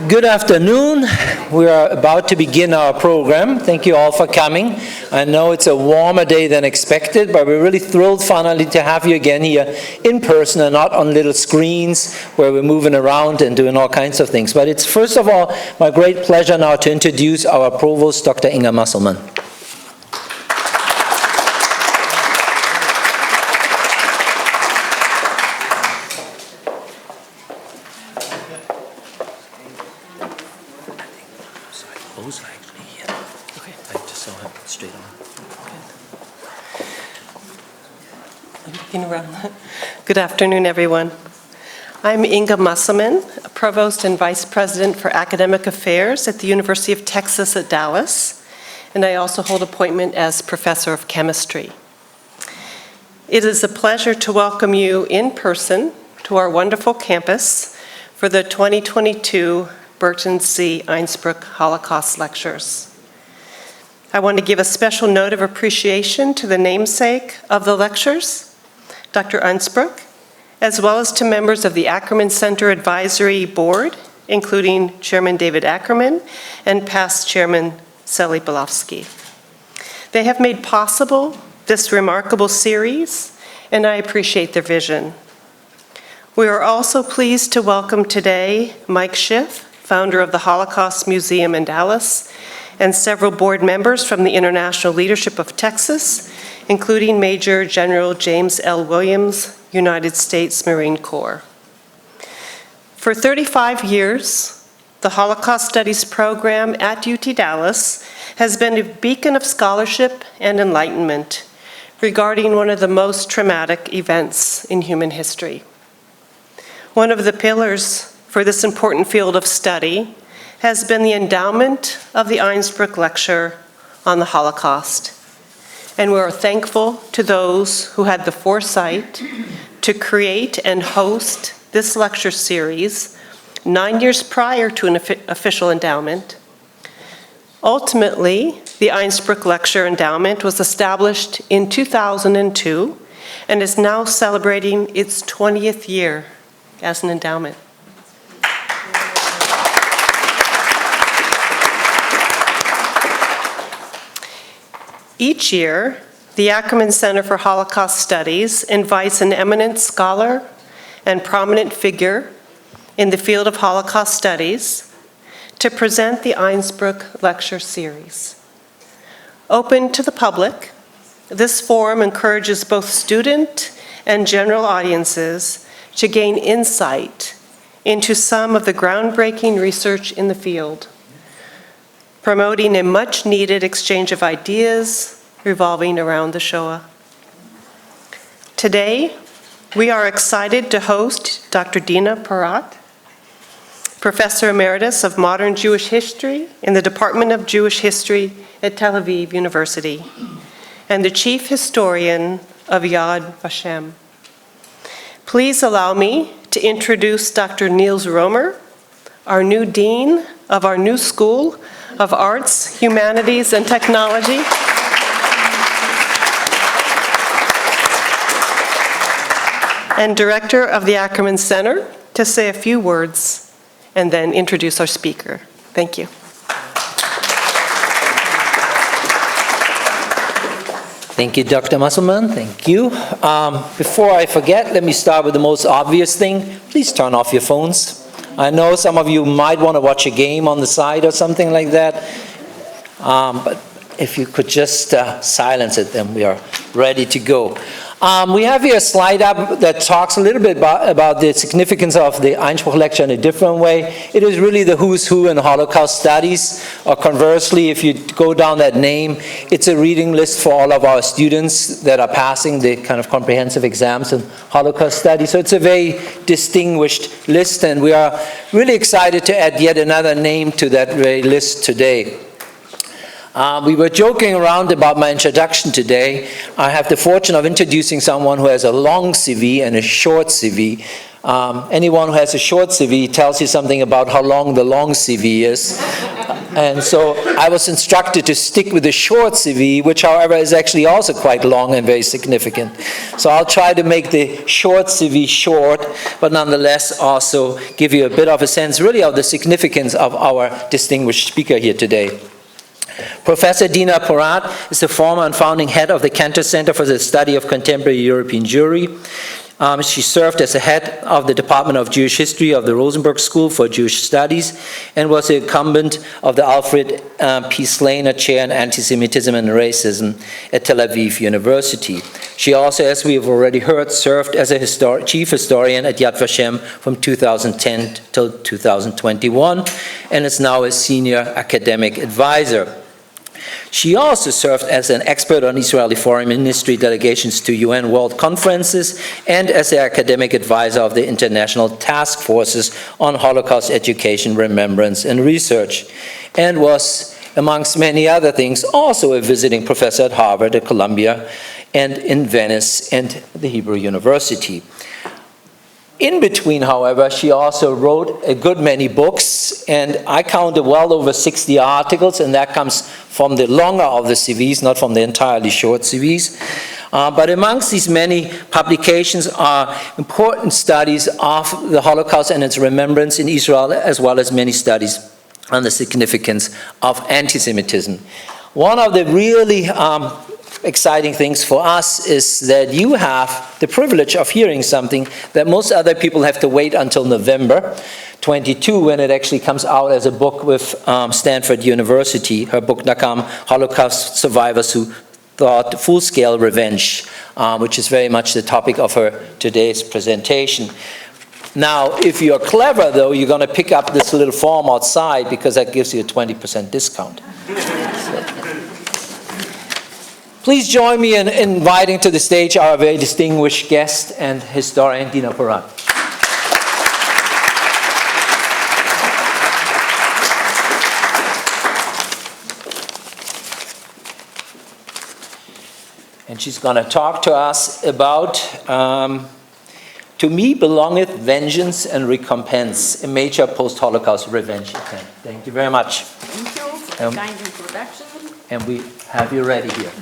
Good afternoon. We are about to begin our program. Thank you all for coming. I know it's a warmer day than expected, but we're really thrilled finally to have you again here in person and not on little screens where we're moving around and doing all kinds of things. But it's first of all my great pleasure now to introduce our provost, Dr. Inga Musselman. Good afternoon, everyone. I'm Inga Musselman, Provost and Vice President for Academic Affairs at the University of Texas at Dallas, and I also hold appointment as Professor of Chemistry. It is a pleasure to welcome you in person to our wonderful campus for the 2022 Burton C. Einsbruck Holocaust Lectures. I want to give a special note of appreciation to the namesake of the lectures, Dr. Einsbruck, as well as to members of the Ackerman Center Advisory Board, including Chairman David Ackerman and past Chairman Sally Belowski. They have made possible this remarkable series, and I appreciate their vision. We are also pleased to welcome today Mike Schiff, founder of the Holocaust Museum in Dallas, and several board members from the International Leadership of Texas, including Major General James L. Williams, United States Marine Corps. For 35 years, the Holocaust Studies program at UT Dallas has been a beacon of scholarship and enlightenment regarding one of the most traumatic events in human history. One of the pillars for this important field of study has been the endowment of the Einspruch Lecture on the Holocaust. And we are thankful to those who had the foresight to create and host this lecture series 9 years prior to an official endowment. Ultimately, the Einspruch Lecture Endowment was established in 2002 and is now celebrating its 20th year as an endowment. Each year, the Ackerman Center for Holocaust Studies invites an eminent scholar and prominent figure in the field of Holocaust studies to present the Einsbruck Lecture Series. Open to the public, this forum encourages both student and general audiences to gain insight into some of the groundbreaking research in the field, promoting a much-needed exchange of ideas revolving around the Shoah. Today, we are excited to host Dr. Dina Porat, Professor Emeritus of Modern Jewish History in the Department of Jewish History at Tel Aviv University, and the Chief Historian of Yad Vashem. Please allow me to introduce Dr. Niels Romer, our new Dean of our new School of Arts, Humanities, and Technology. And Director of the Ackerman Center, to say a few words and then introduce our speaker. Thank you. Thank you, Dr. Musselman. Thank you. Before I forget, let me start with the most obvious thing. Please turn off your phones. I know some of you might want to watch a game on the side or something like that, but if you could just silence it, then we are ready to go. We have here a slide up that talks a little bit about the significance of the Einspruch Lecture in a different way. It is really the who's who in Holocaust studies, or conversely, if you go down that name, it's a reading list for all of our students that are passing the kind of comprehensive exams in Holocaust studies. So it's a very distinguished list, and we are really excited to add yet another name to that very list today. We were joking around about my introduction today. I have the fortune of introducing someone who has a long CV and a short CV. Anyone who has a short CV tells you something about how long the long CV is. And so I was instructed to stick with the short CV, which, however, is actually also quite long and very significant. So I'll try to make the short CV short, but nonetheless also give you a bit of a sense, really, of the significance of our distinguished speaker here today. Professor Dina Porat is the former and founding head of the Cantor Center for the Study of Contemporary European Jewry. She served as the head of the Department of Jewish History of the Rosenberg School for Jewish Studies and was the incumbent of the Alfred P. Slaner Chair in Anti-Semitism and Racism at Tel Aviv University. She also, as we have already heard, served as a chief historian at Yad Vashem from 2010 till 2021 and is now a senior academic advisor. She also served as an expert on Israeli foreign ministry delegations to UN World Conferences and as the academic advisor of the International Task Forces on Holocaust Education, Remembrance, and Research, and was, amongst many other things, also a visiting professor at Harvard, at Columbia, and in Venice and the Hebrew University. In between, however, she also wrote a good many books, and I counted well over 60 articles, and that comes from the longer of the CVs, not from the entirely short CVs. But amongst these many publications are important studies of the Holocaust and its remembrance in Israel, as well as many studies on the significance of anti-Semitism. One of the really exciting things for us is that you have the privilege of hearing something that most other people have to wait until November 22 when it actually comes out as a book with Stanford University, her book Nakam, Holocaust Survivors Who Thought Full-Scale Revenge, which is very much the topic of her today's presentation. Now, if you're clever, though, you're going to pick up this little form outside because that gives you a 20% discount. Please join me in inviting to the stage our very distinguished guest and historian, Dina Porat. And she's going to talk to us about, to me, Belongeth, Vengeance and Recompence, a major post-Holocaust revenge attempt. Thank you very much. Thank you for the kind introduction. And we have you ready here.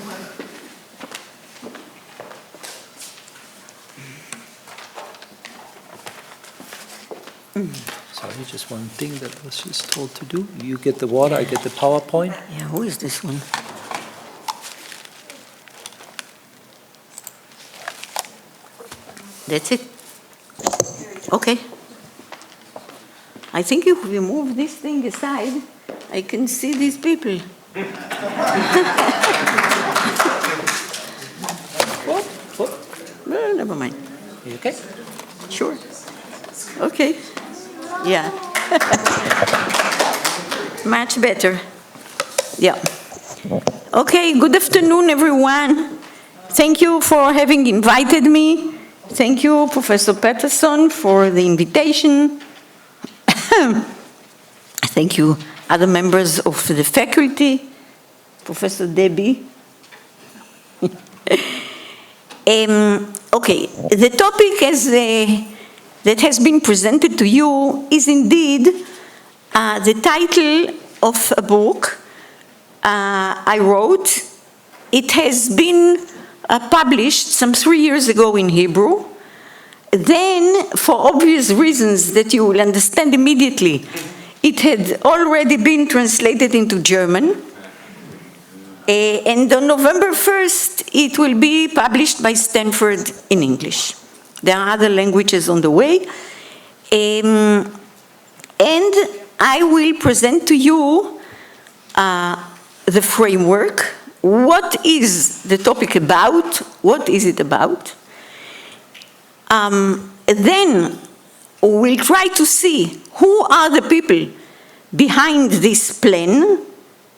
Sorry, just one thing that I was just told to do. You get the water, I get the PowerPoint. Yeah, who is this one? That's it? Okay. I think if we move this thing aside, I can see these people. Well, never mind. You okay? Sure. Okay. Yeah. Much better. Yeah. Okay, good afternoon, everyone. Thank you for having invited me. Thank you, Professor Patterson, for the invitation. Thank you, other members of the faculty, Professor Debbie. Okay, the topic that has been presented to you is indeed the title of a book I wrote. It has been published some 3 years ago in Hebrew. Then, for obvious reasons that you will understand immediately, it had already been translated into German. And on November 1st, it will be published by Stanford in English. There are other languages on the way. And I will present to you the framework. What is the topic about? What is it about? Then we'll try to see who are the people behind this plan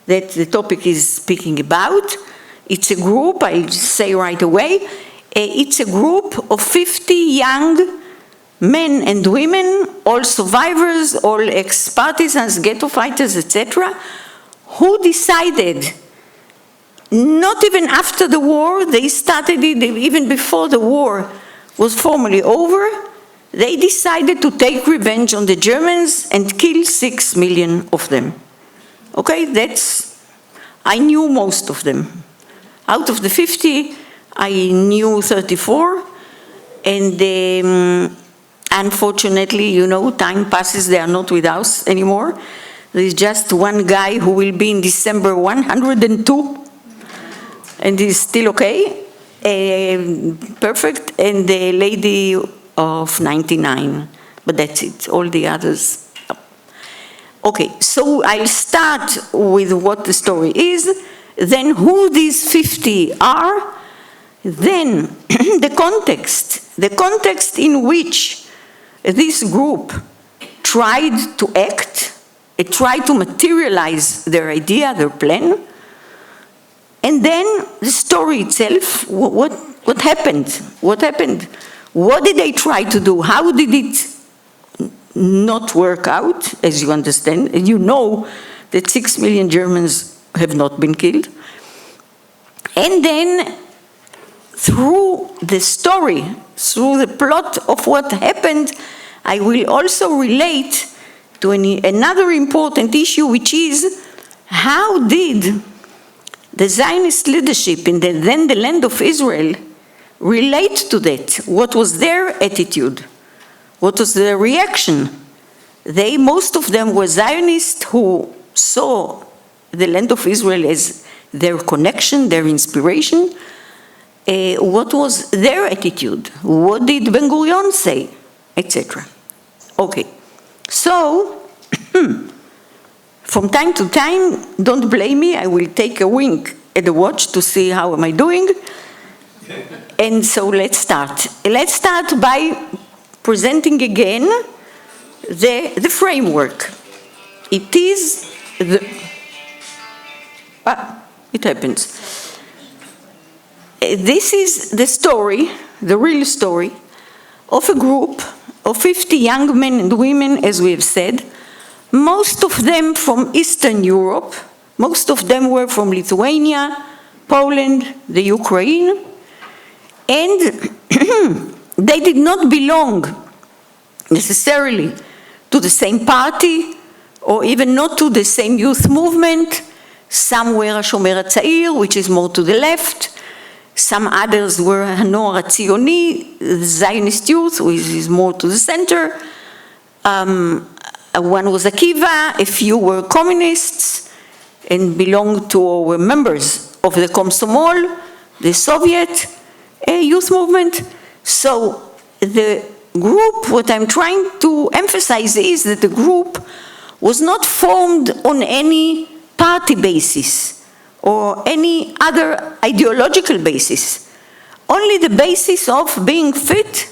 that the topic is speaking about. It's a group, I'll just say right away, it's a group of 50 young men and women, all survivors, all ex-partisans, ghetto fighters, etc., who decided, not even after the war, they started it even before the war was formally over, they decided to take revenge on the Germans and kill 6 million of them. Okay, I knew most of them. Out of the 50, I knew 34, and unfortunately, you know, time passes, they are not with us anymore. There is just one guy who will be in December 102, and he's still okay, perfect, and the lady of 99, but that's it, all the others. Okay, so I'll start with what the story is, then who these 50 are, then the context in which this group tried to act, it tried to materialize their idea, their plan, and then the story itself, what happened? What happened? What did they try to do? How did it not work out, as you understand? And you know that 6 million Germans have not been killed. And then through the story, through the plot of what happened, I will also relate to another important issue, which is how did the Zionist leadership in then the land of Israel relate to that? What was their attitude? What was their reaction? Most of them were Zionists who saw the land of Israel as their connection, their inspiration. What was their attitude? What did Ben-Gurion say? Etc. Okay, so from time to time, don't blame me, I will take a wink at the watch to see how am I doing. And so let's start. Let's start by presenting again the framework. It is it happens. This is the story, the real story, of a group of 50 young men and women, as we have said, most of them from Eastern Europe, most of them were from Lithuania, Poland, the Ukraine, and they did not belong necessarily to the same party, or even not to the same youth movement. Some were HaShomer HaTzair, which is more to the left. Some others were Hanor HaTzioni, the Zionist youth, which is more to the center. One was Akiva, a few were communists, and belonged to, or were members of the Komsomol, the Soviet youth movement. So the group, what I'm trying to emphasize is that the group was not formed on any party basis or any other ideological basis, only the basis of being fit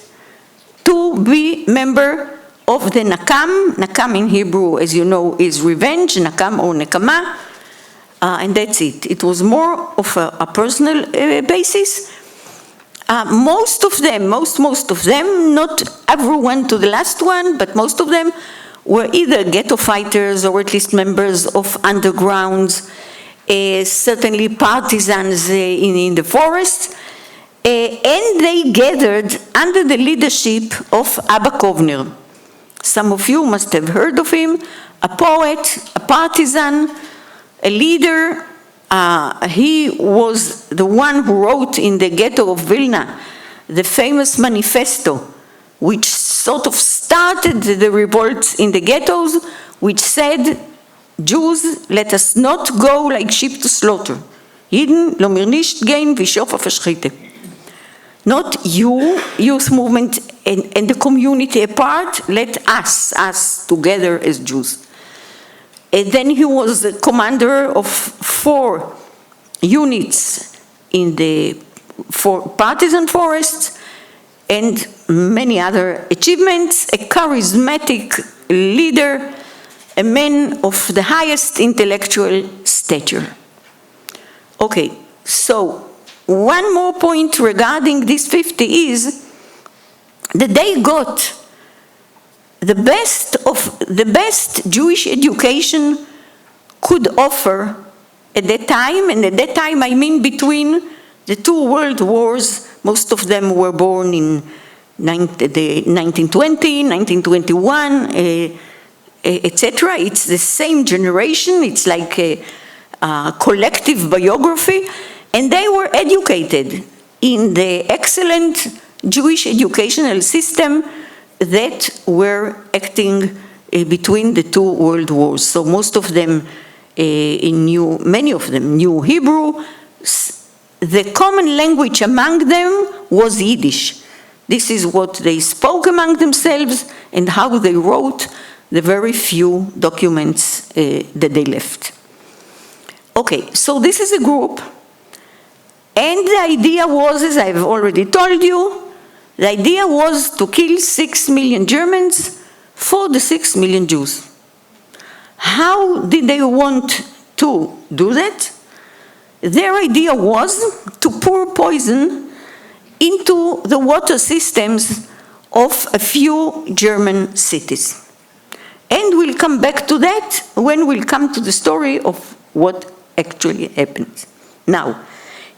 to be member of the Nakam. Nakam in Hebrew, as you know, is revenge, Nakam or Nekama, and that's it. It was more of a personal basis. Most of them, not everyone to the last one, but most of them were either ghetto fighters or at least members of undergrounds, certainly partisans in the forest, and they gathered under the leadership of Abba Kovner. Some of you must have heard of him, a poet, a partisan, a leader. He was the one who wrote in the ghetto of Vilna the famous manifesto, which sort of started the revolts in the ghettos, which said, Jews, let us not go like sheep to slaughter. Jeden lo mir nicht gehen wie Schiff verschritten. Not you, youth movement, and the community apart, let us together as Jews. And then he was the commander of 4 units in the 4 partisan forests and many other achievements, a charismatic leader, a man of the highest intellectual stature. Okay, so one more point regarding these 50 is that they got the best Jewish education could offer at that time, and at that time I mean between the 2 world wars. Most of them were born in the 1920, 1921, etc. It's the same generation. It's like a collective biography. And they were educated in the excellent Jewish educational system that were acting between the two world wars. So most of them many of them knew Hebrew. The common language among them was Yiddish. This is what they spoke among themselves and how they wrote the very few documents that they left. Okay, so this is a group. And the idea was, as I've already told you, the idea was to kill 6 million Germans for the 6 million Jews. How did they want to do that? Their idea was to pour poison into the water systems of a few German cities. And we'll come back to that when we'll come to the story of what actually happened. Now,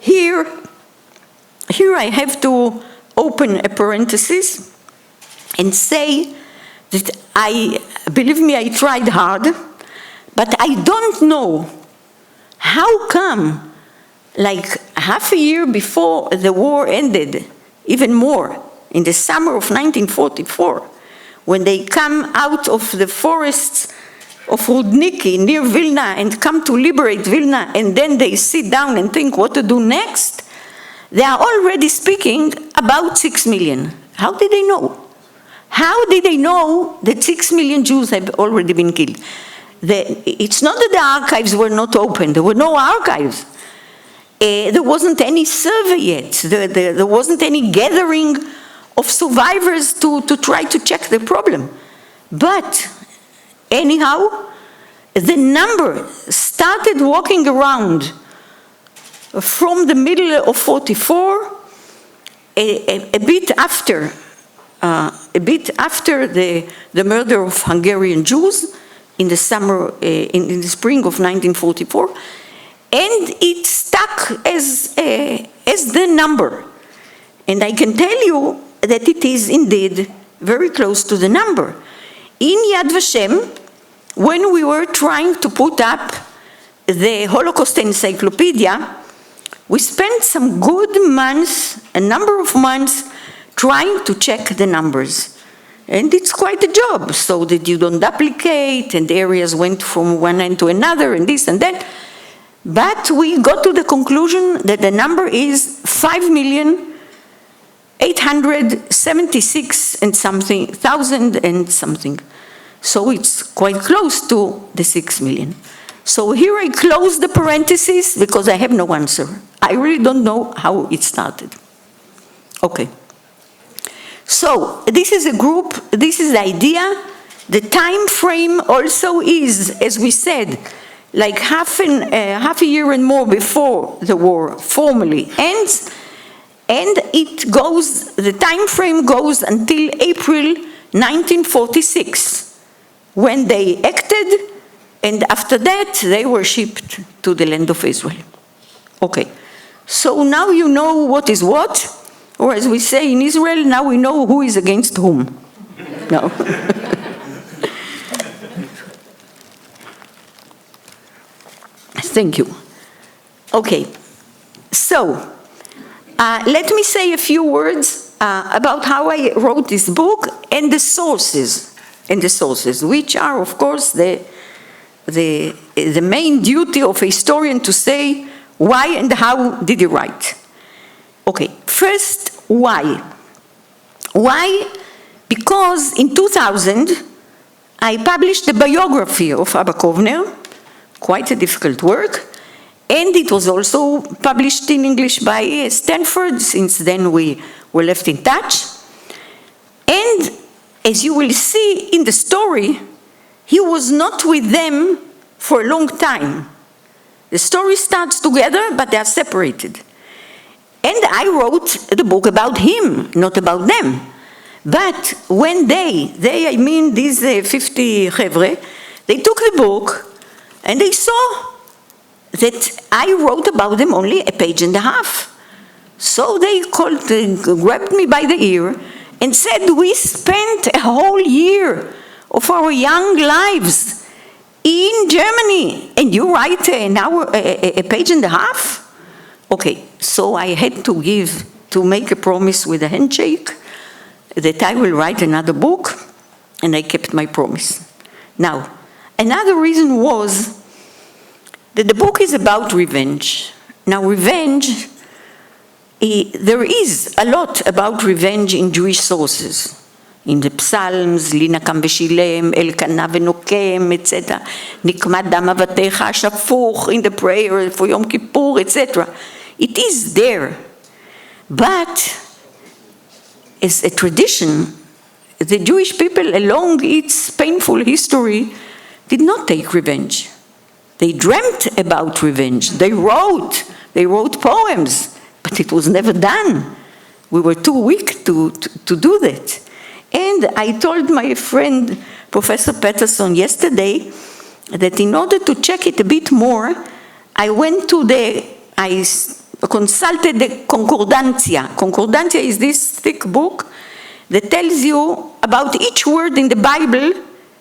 here I have to open a parenthesis and say that believe me, I tried hard, but I don't know how come, like half a year before the war ended, even more, in the summer of 1944, when they come out of the forests of Rudniki near Vilna and come to liberate Vilna, and then they sit down and think what to do next, they are already speaking about 6 million. How did they know? How did they know that 6 million Jews have already been killed? It's not that the archives were not open. There were no archives. There wasn't any survey yet. There wasn't any gathering of survivors to try to check the problem. But anyhow, the number started walking around from the middle of 44, a bit after the murder of Hungarian Jews in the spring of 1944, and it stuck as the number. And I can tell you that it is indeed very close to the number. In Yad Vashem, when we were trying to put up the Holocaust Encyclopedia, we spent some good months, a number of months, trying to check the numbers. And it's quite a job, so that you don't duplicate, and areas went from one end to another, and this and that. But we got to the conclusion that the number is 5,876,000 and something. So it's quite close to the 6 million. So here I close the parentheses because I have no answer. I really don't know how it started. Okay. So this is a group, this is the idea. The time frame also is, as we said, like half a year and more before the war formally ends, and the time frame goes until April 1946, when they acted, and after that they were shipped to the land of Israel. Okay, so now you know what is what, or as we say in Israel, now we know who is against whom. No. Thank you. Okay, so let me say a few words about how I wrote this book and the sources, which are, of course, the main duty of a historian to say why and how did he write. Okay, first, why? Why? Because in 2000, I published the biography of Abba Kovner, quite a difficult work, and it was also published in English by Stanford. Since then we were left in touch. And as you will see in the story, he was not with them for a long time. The story starts together, but they are separated. And I wrote the book about him, not about them. But when they I mean these 50 chevre, they took the book and they saw that I wrote about them only a page and a half. So they grabbed me by the ear and said, we spent a whole year of our young lives in Germany, and you write a page and a half? Okay, so I had to make a promise with a handshake that I will write another book, and I kept my promise. Now, another reason was that the book is about revenge. Now, revenge, there is a lot about revenge in Jewish sources. In the Psalms, לי נקם ושילם, אלקנה ונוקם, etc. נקמת דם אבותיך השפוך, in the prayer for Yom Kippur, etc. It is there. But as a tradition, the Jewish people along its painful history did not take revenge. They dreamt about revenge. They wrote poems, but it was never done. We were too weak to do that. And I told my friend, Professor Peterson, yesterday, that in order to check it a bit more, I consulted the Concordancia. Concordancia is this thick book that tells you about each word in the Bible,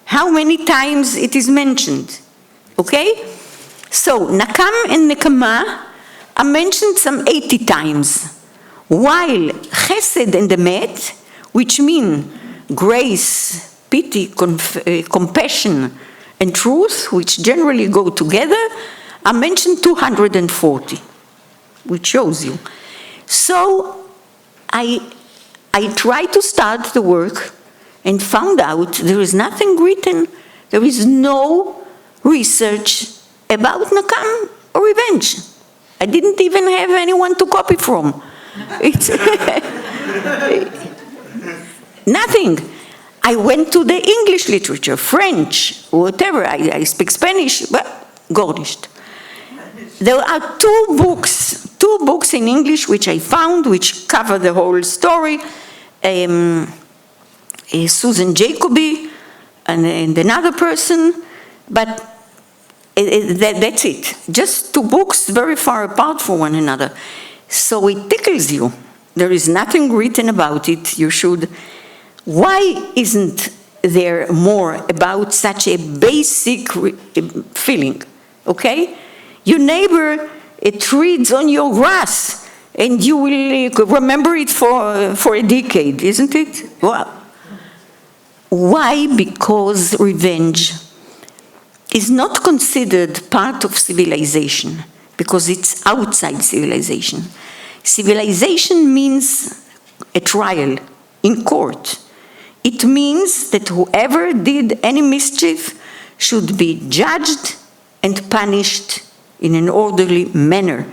how many times it is mentioned. Okay? So, Nakam and Nekama are mentioned some 80 times, while Chesed and Emet, which mean grace, pity, compassion, and truth, which generally go together, are mentioned 240, which shows you. So I tried to start the work and found out there is nothing written, there is no research about Nakam or revenge. I didn't even have anyone to copy from. It's nothing. I went to the English literature, French, whatever. I speak Spanish, but garnished. There are two books in English which I found, which cover the whole story. Susan Jacoby and another person, but that's it. Just two books very far apart from one another. So it tickles you. There is nothing written about it. You should. Why isn't there more about such a basic feeling? Okay? Your neighbor, it reads on your grass, and you will remember it for a decade, isn't it? Well, why? Because revenge is not considered part of civilization, because it's outside civilization. Civilization means a trial in court. It means that whoever did any mischief should be judged and punished in an orderly manner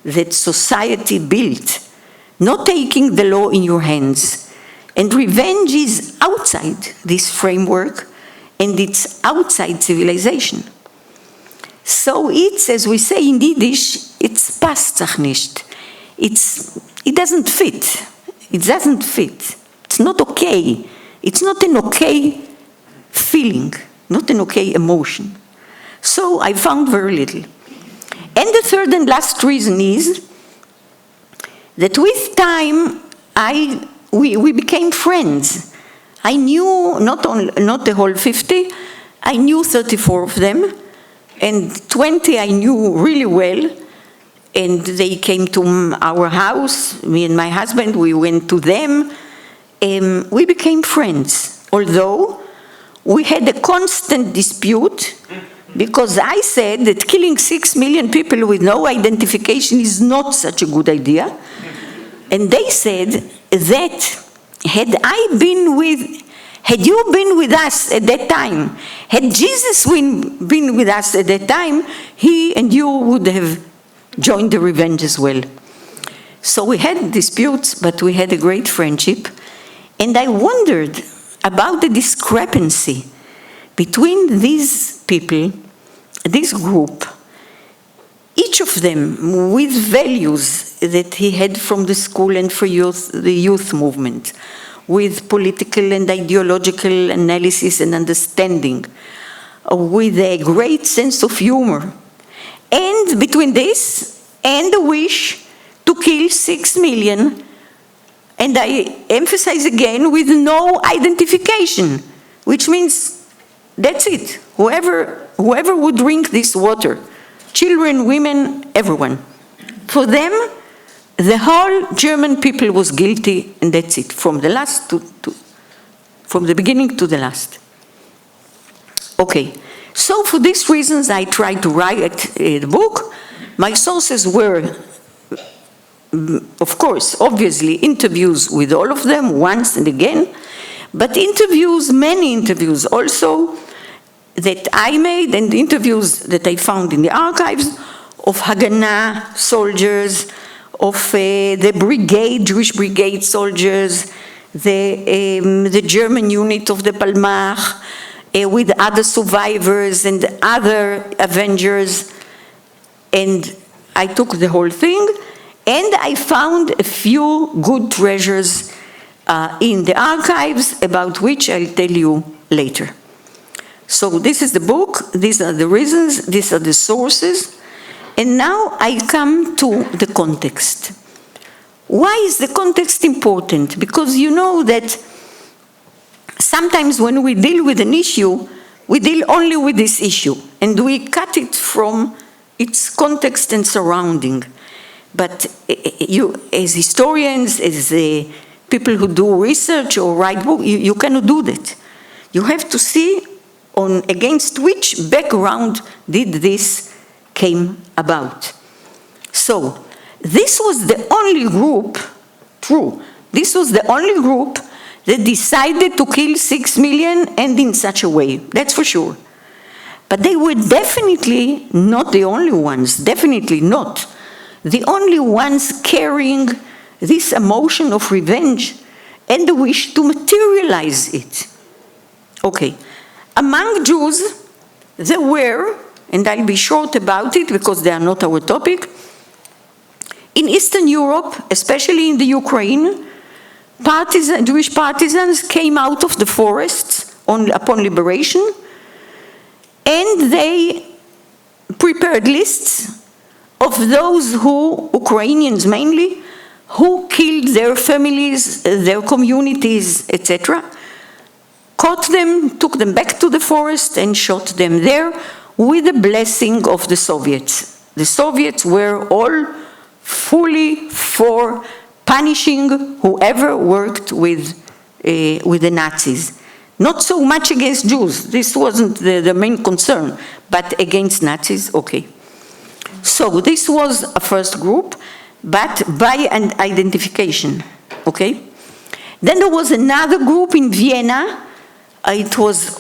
that society built, not taking the law in your hands. And revenge is outside this framework, and it's outside civilization. So it's, as we say in Yiddish, it's passt sich nicht. It doesn't fit. It doesn't fit. It's not okay. It's not an okay feeling, not an okay emotion. So I found very little. And the third and last reason is that with time, we became friends. I knew not the whole 50, I knew 34 of them, and 20 I knew really well, and they came to our house, me and my husband, we went to them. We became friends, although we had a constant dispute, because I said that killing 6 million people with no identification is not such a good idea. And they said that had you been with us at that time, had Jesus been with us at that time, he and you would have joined the revenge as well. So we had disputes, but we had a great friendship. And I wondered about the discrepancy between these people, this group, each of them with values that he had from the school and for the youth movement, with political and ideological analysis and understanding, with a great sense of humor. And between this and the wish to kill 6 million And I emphasize again, with no identification, which means that's it. Whoever would drink this water, children, women, everyone. For them, the whole German people was guilty, and that's it, from the beginning to the last. Okay, so for these reasons, I tried to write the book. My sources were, of course, obviously, interviews with all of them once and again, but interviews, many interviews also, that I made, and interviews that I found in the archives of Haganah soldiers, of the brigade, Jewish Brigade soldiers, the German unit of the Palmach, with other survivors and other avengers, and I took the whole thing, and I found a few good treasures in the archives, about which I'll tell you later. So this is the book, these are the reasons, these are the sources, and now I come to the context. Why is the context important? Because you know that sometimes when we deal with an issue, we deal only with this issue, and we cut it from its context and surrounding. But you, as historians, as people who do research or write books, you cannot do that. You have to see against which background did this came about. So, this was the only group, this was the only group that decided to kill 6 million, and in such a way, that's for sure. But they were definitely not the only ones, definitely not the only ones carrying this emotion of revenge and the wish to materialize it. Okay. Among Jews, there were, and I'll be short about it because they are not our topic, in Eastern Europe, especially in the Ukraine, Jewish partisans came out of the forests upon liberation, and they prepared lists of those Ukrainians mainly, who killed their families, their communities, etc., caught them, took them back to the forest, and shot them there with the blessing of the Soviets. The Soviets were all fully for punishing whoever worked with the Nazis. Not so much against Jews, this wasn't the main concern, but against Nazis, okay. So this was a first group, but by an identification, okay? Then there was another group in Vienna. It was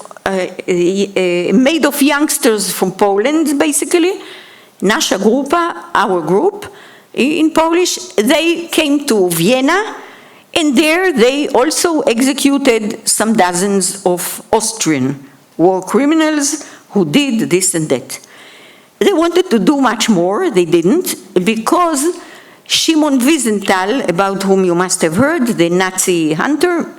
made of youngsters from Poland, basically. Nasza grupa, our group, in Polish. They came to Vienna, and there they also executed some dozens of Austrian war criminals who did this and that. They wanted to do much more, they didn't, because Shimon Wiesenthal, about whom you must have heard, the Nazi hunter,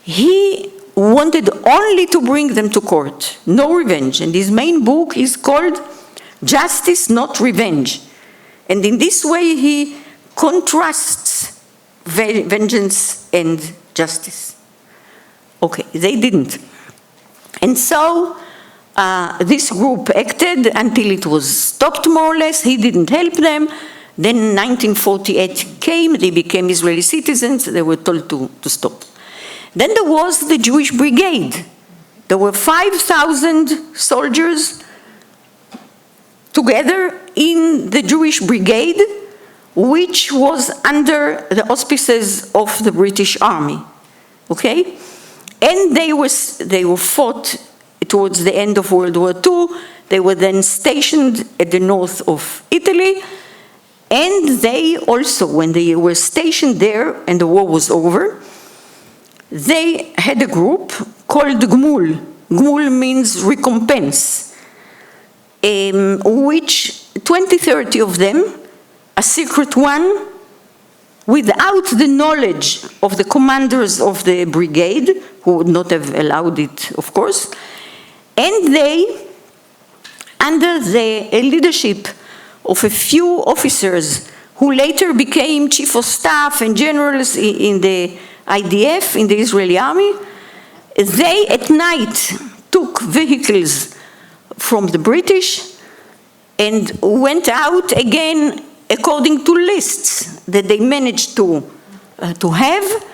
he wanted only to bring them to court, no revenge. And his main book is called Justice, Not Revenge. And in this way he contrasts vengeance and justice. Okay, they didn't. And so this group acted until it was stopped more or less. He didn't help them. Then 1948 came, they became Israeli citizens, they were told to stop. Then there was the Jewish Brigade. There were 5,000 soldiers together in the Jewish Brigade, which was under the auspices of the British Army, okay? And they were fought towards the end of World War II. They were then stationed at the north of Italy, and they also, when they were stationed there and the war was over, they had a group called Gmul. Gmul means recompense, which 20-30 of them, a secret one, without the knowledge of the commanders of the brigade, who would not have allowed it, of course, and they, under the leadership of a few officers who later became chief of staff and generals in the IDF, in the Israeli army, they at night took vehicles from the British and went out again according to lists that they managed to have,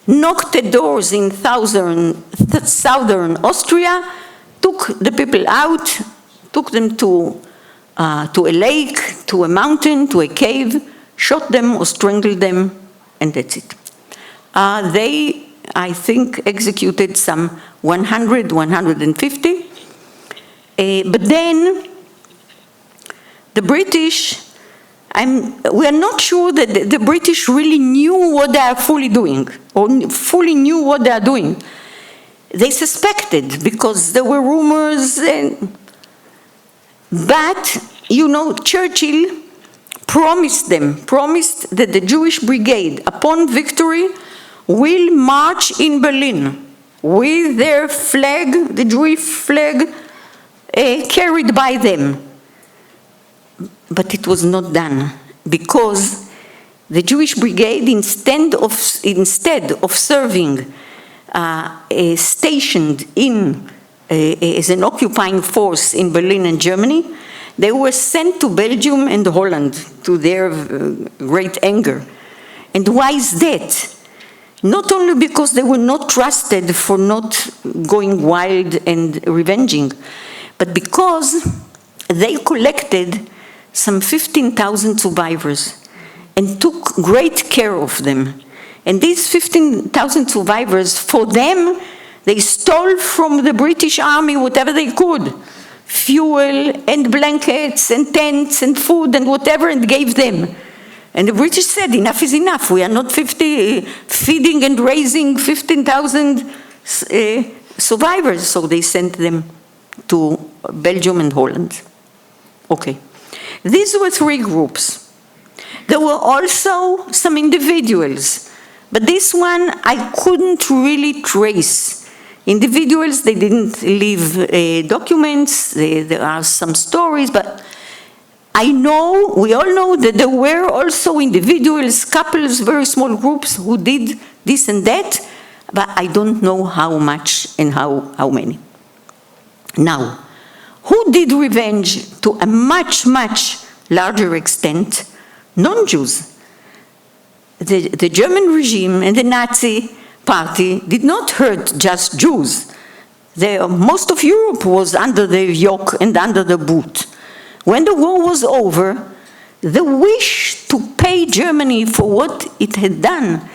knocked the doors in southern Austria, took the people out, took them to a lake, to a mountain, to a cave, shot them or strangled them, and that's it. They, I think, executed some 100, 150. But then the British, we are not sure that the British really knew what they are fully doing, or fully knew what they are doing. They suspected, because there were rumors, but, you know, Churchill promised that the Jewish Brigade, upon victory, will march in Berlin with their flag, the Jewish flag, carried by them. But it was not done, because the Jewish Brigade, instead of serving stationed as an occupying force in Berlin and Germany, they were sent to Belgium and Holland, to their great anger. And why is that? Not only because they were not trusted for not going wild and revenging, but because they collected some 15,000 survivors and took great care of them. And these 15,000 survivors, for them, they stole from the British army whatever they could, fuel and blankets and tents and food and whatever, and gave them. And the British said, enough is enough. We are not feeding and raising 15,000 survivors. So they sent them to Belgium and Holland. Okay. These were three groups. There were also some individuals, but this one I couldn't really trace. Individuals, they didn't leave documents, there are some stories, but I know, we all know that there were also individuals, couples, very small groups who did this and that, but I don't know how much and how many. Now, who did revenge to a much, much larger extent? Non-Jews. The German regime and the Nazi party did not hurt just Jews. Most of Europe was under the yoke and under the boot. When the war was over, the wish to pay Germany for what it had done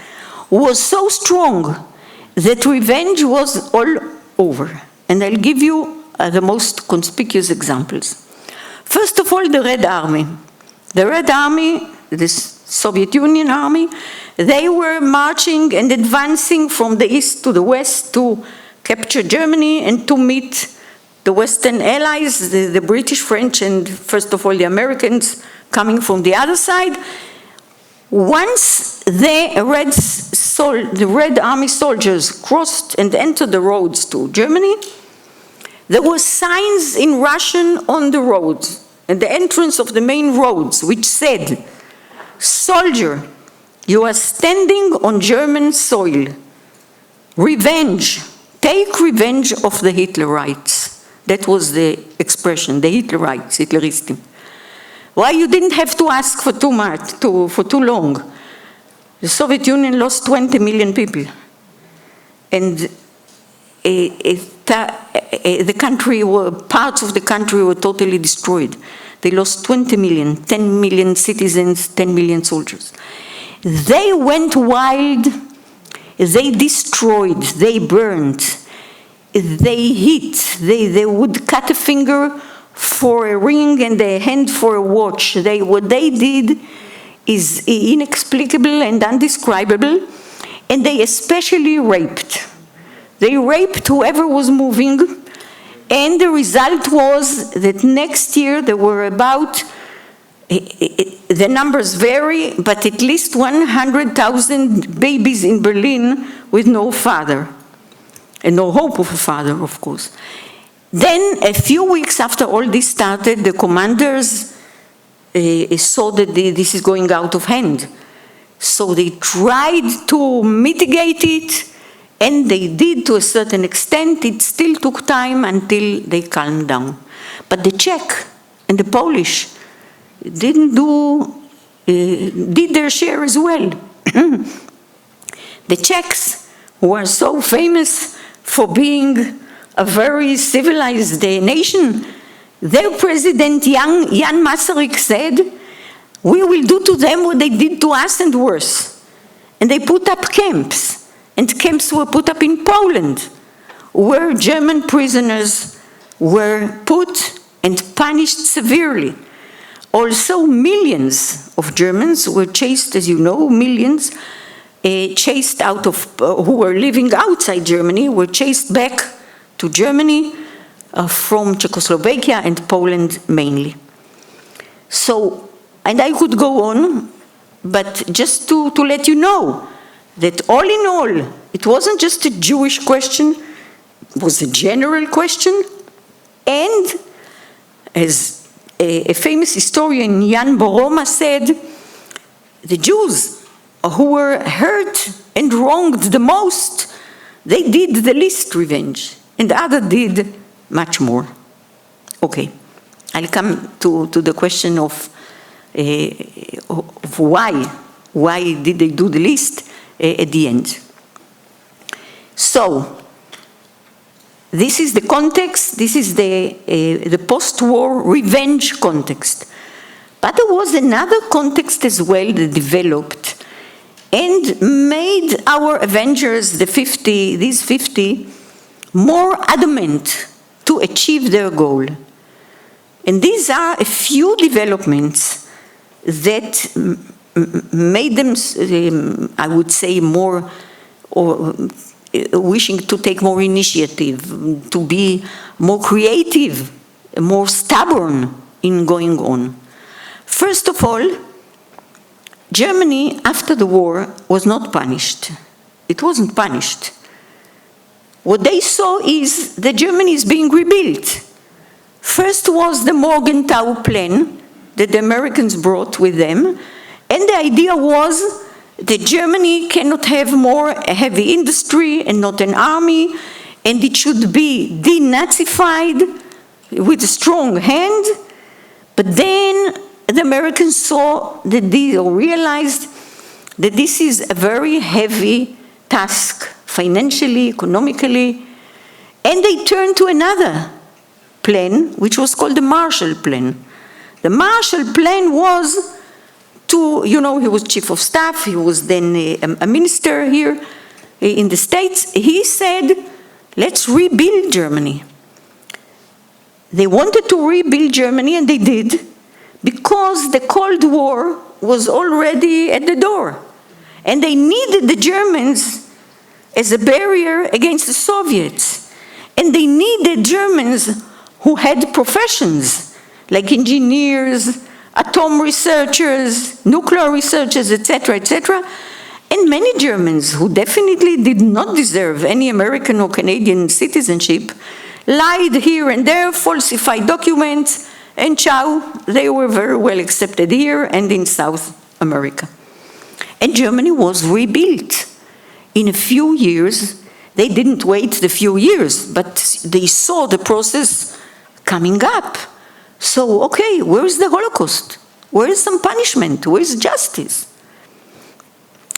was so strong that revenge was all over. And I'll give you the most conspicuous examples. First of all, the Red Army. The Red Army, the Soviet Union army, they were marching and advancing from the east to the west to capture Germany and to meet the Western allies, the British, French, and first of all the Americans coming from the other side. Once the Red Army soldiers crossed and entered the roads to Germany, there were signs in Russian on the roads, at the entrance of the main roads, which said, "Soldier, you are standing on German soil. Revenge, take revenge of the Hitlerites." That was the expression, the Hitlerites, Hitleristim. Why you didn't have to ask for too much, for too long? The Soviet Union lost 20 million people. And the country, parts of the country were totally destroyed. They lost 20 million, 10 million citizens, 10 million soldiers. They went wild, they destroyed, they burned, they hit, they would cut a finger for a ring and a hand for a watch. What they did is inexplicable and undescribable, and they especially raped. They raped whoever was moving, and the result was that next year there were about, the numbers vary, but at least 100,000 babies in Berlin with no father, and no hope of a father, of course. Then, a few weeks after all this started, the commanders saw that this is going out of hand. So they tried to mitigate it, and they did to a certain extent. It still took time until they calmed down. But the Czech and the Polish did their share as well. The Czechs were so famous for being a very civilized nation. Their president, Jan Masaryk, said, "We will do to them what they did to us and worse." And they put up camps. And camps were put up in Poland, where German prisoners were put and punished severely. Also, millions of Germans were chased, as you know, millions, chased out of, who were living outside Germany, were chased back to Germany from Czechoslovakia and Poland mainly. So, and I could go on, but just to let you know that all in all, it wasn't just a Jewish question, it was a general question, and as a famous historian, Jan Boroma, said, the Jews who were hurt and wronged the most, they did the least revenge, and others did much more. Okay, I'll come to the question of why did they do the least at the end. So, this is the context, this is the post-war revenge context. But there was another context as well that developed and made our Avengers, these 50, more adamant to achieve their goal. And these are a few developments that made them, I would say, more wishing to take more initiative, to be more creative, more stubborn in going on. First of all, Germany, after the war, was not punished. It wasn't punished. What they saw is that Germany is being rebuilt. First was the Morgenthau plan that the Americans brought with them, and the idea was that Germany cannot have more heavy industry and not an army, and it should be denazified with a strong hand. But then the Americans saw that realized that this is a very heavy task, financially, economically, and they turned to another plan, which was called the Marshall Plan. The Marshall Plan was to, he was chief of staff, he was then a minister here in the States. He said, let's rebuild Germany. They wanted to rebuild Germany, and they did, because the Cold War was already at the door. And they needed the Germans as a barrier against the Soviets. And they needed Germans who had professions, like engineers, atom researchers, nuclear researchers, etc., etc. And many Germans who definitely did not deserve any American or Canadian citizenship lied here and there, falsified documents, and ciao, they were very well accepted here and in South America. And Germany was rebuilt. In a few years, they didn't wait the few years, but they saw the process coming up. So, okay, where is the Holocaust? Where is some punishment? Where is justice?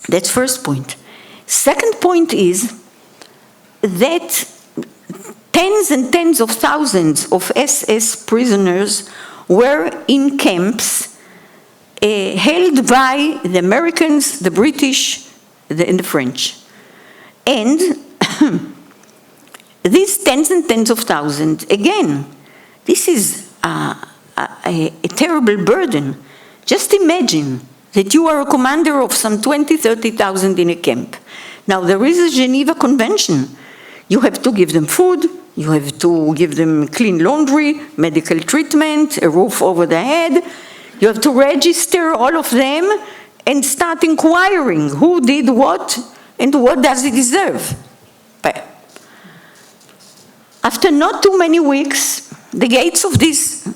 That's first point. Second point is that tens and tens of thousands of SS prisoners were in camps held by the Americans, the British, and the French. And these tens and tens of thousands, again, this is a terrible burden. Just imagine that you are a commander of some 20,000, 30,000 in a camp. Now, there is a Geneva Convention. You have to give them food, you have to give them clean laundry, medical treatment, a roof over their head. You have to register all of them and start inquiring who did what and what does it deserve. But after not too many weeks, the gates of these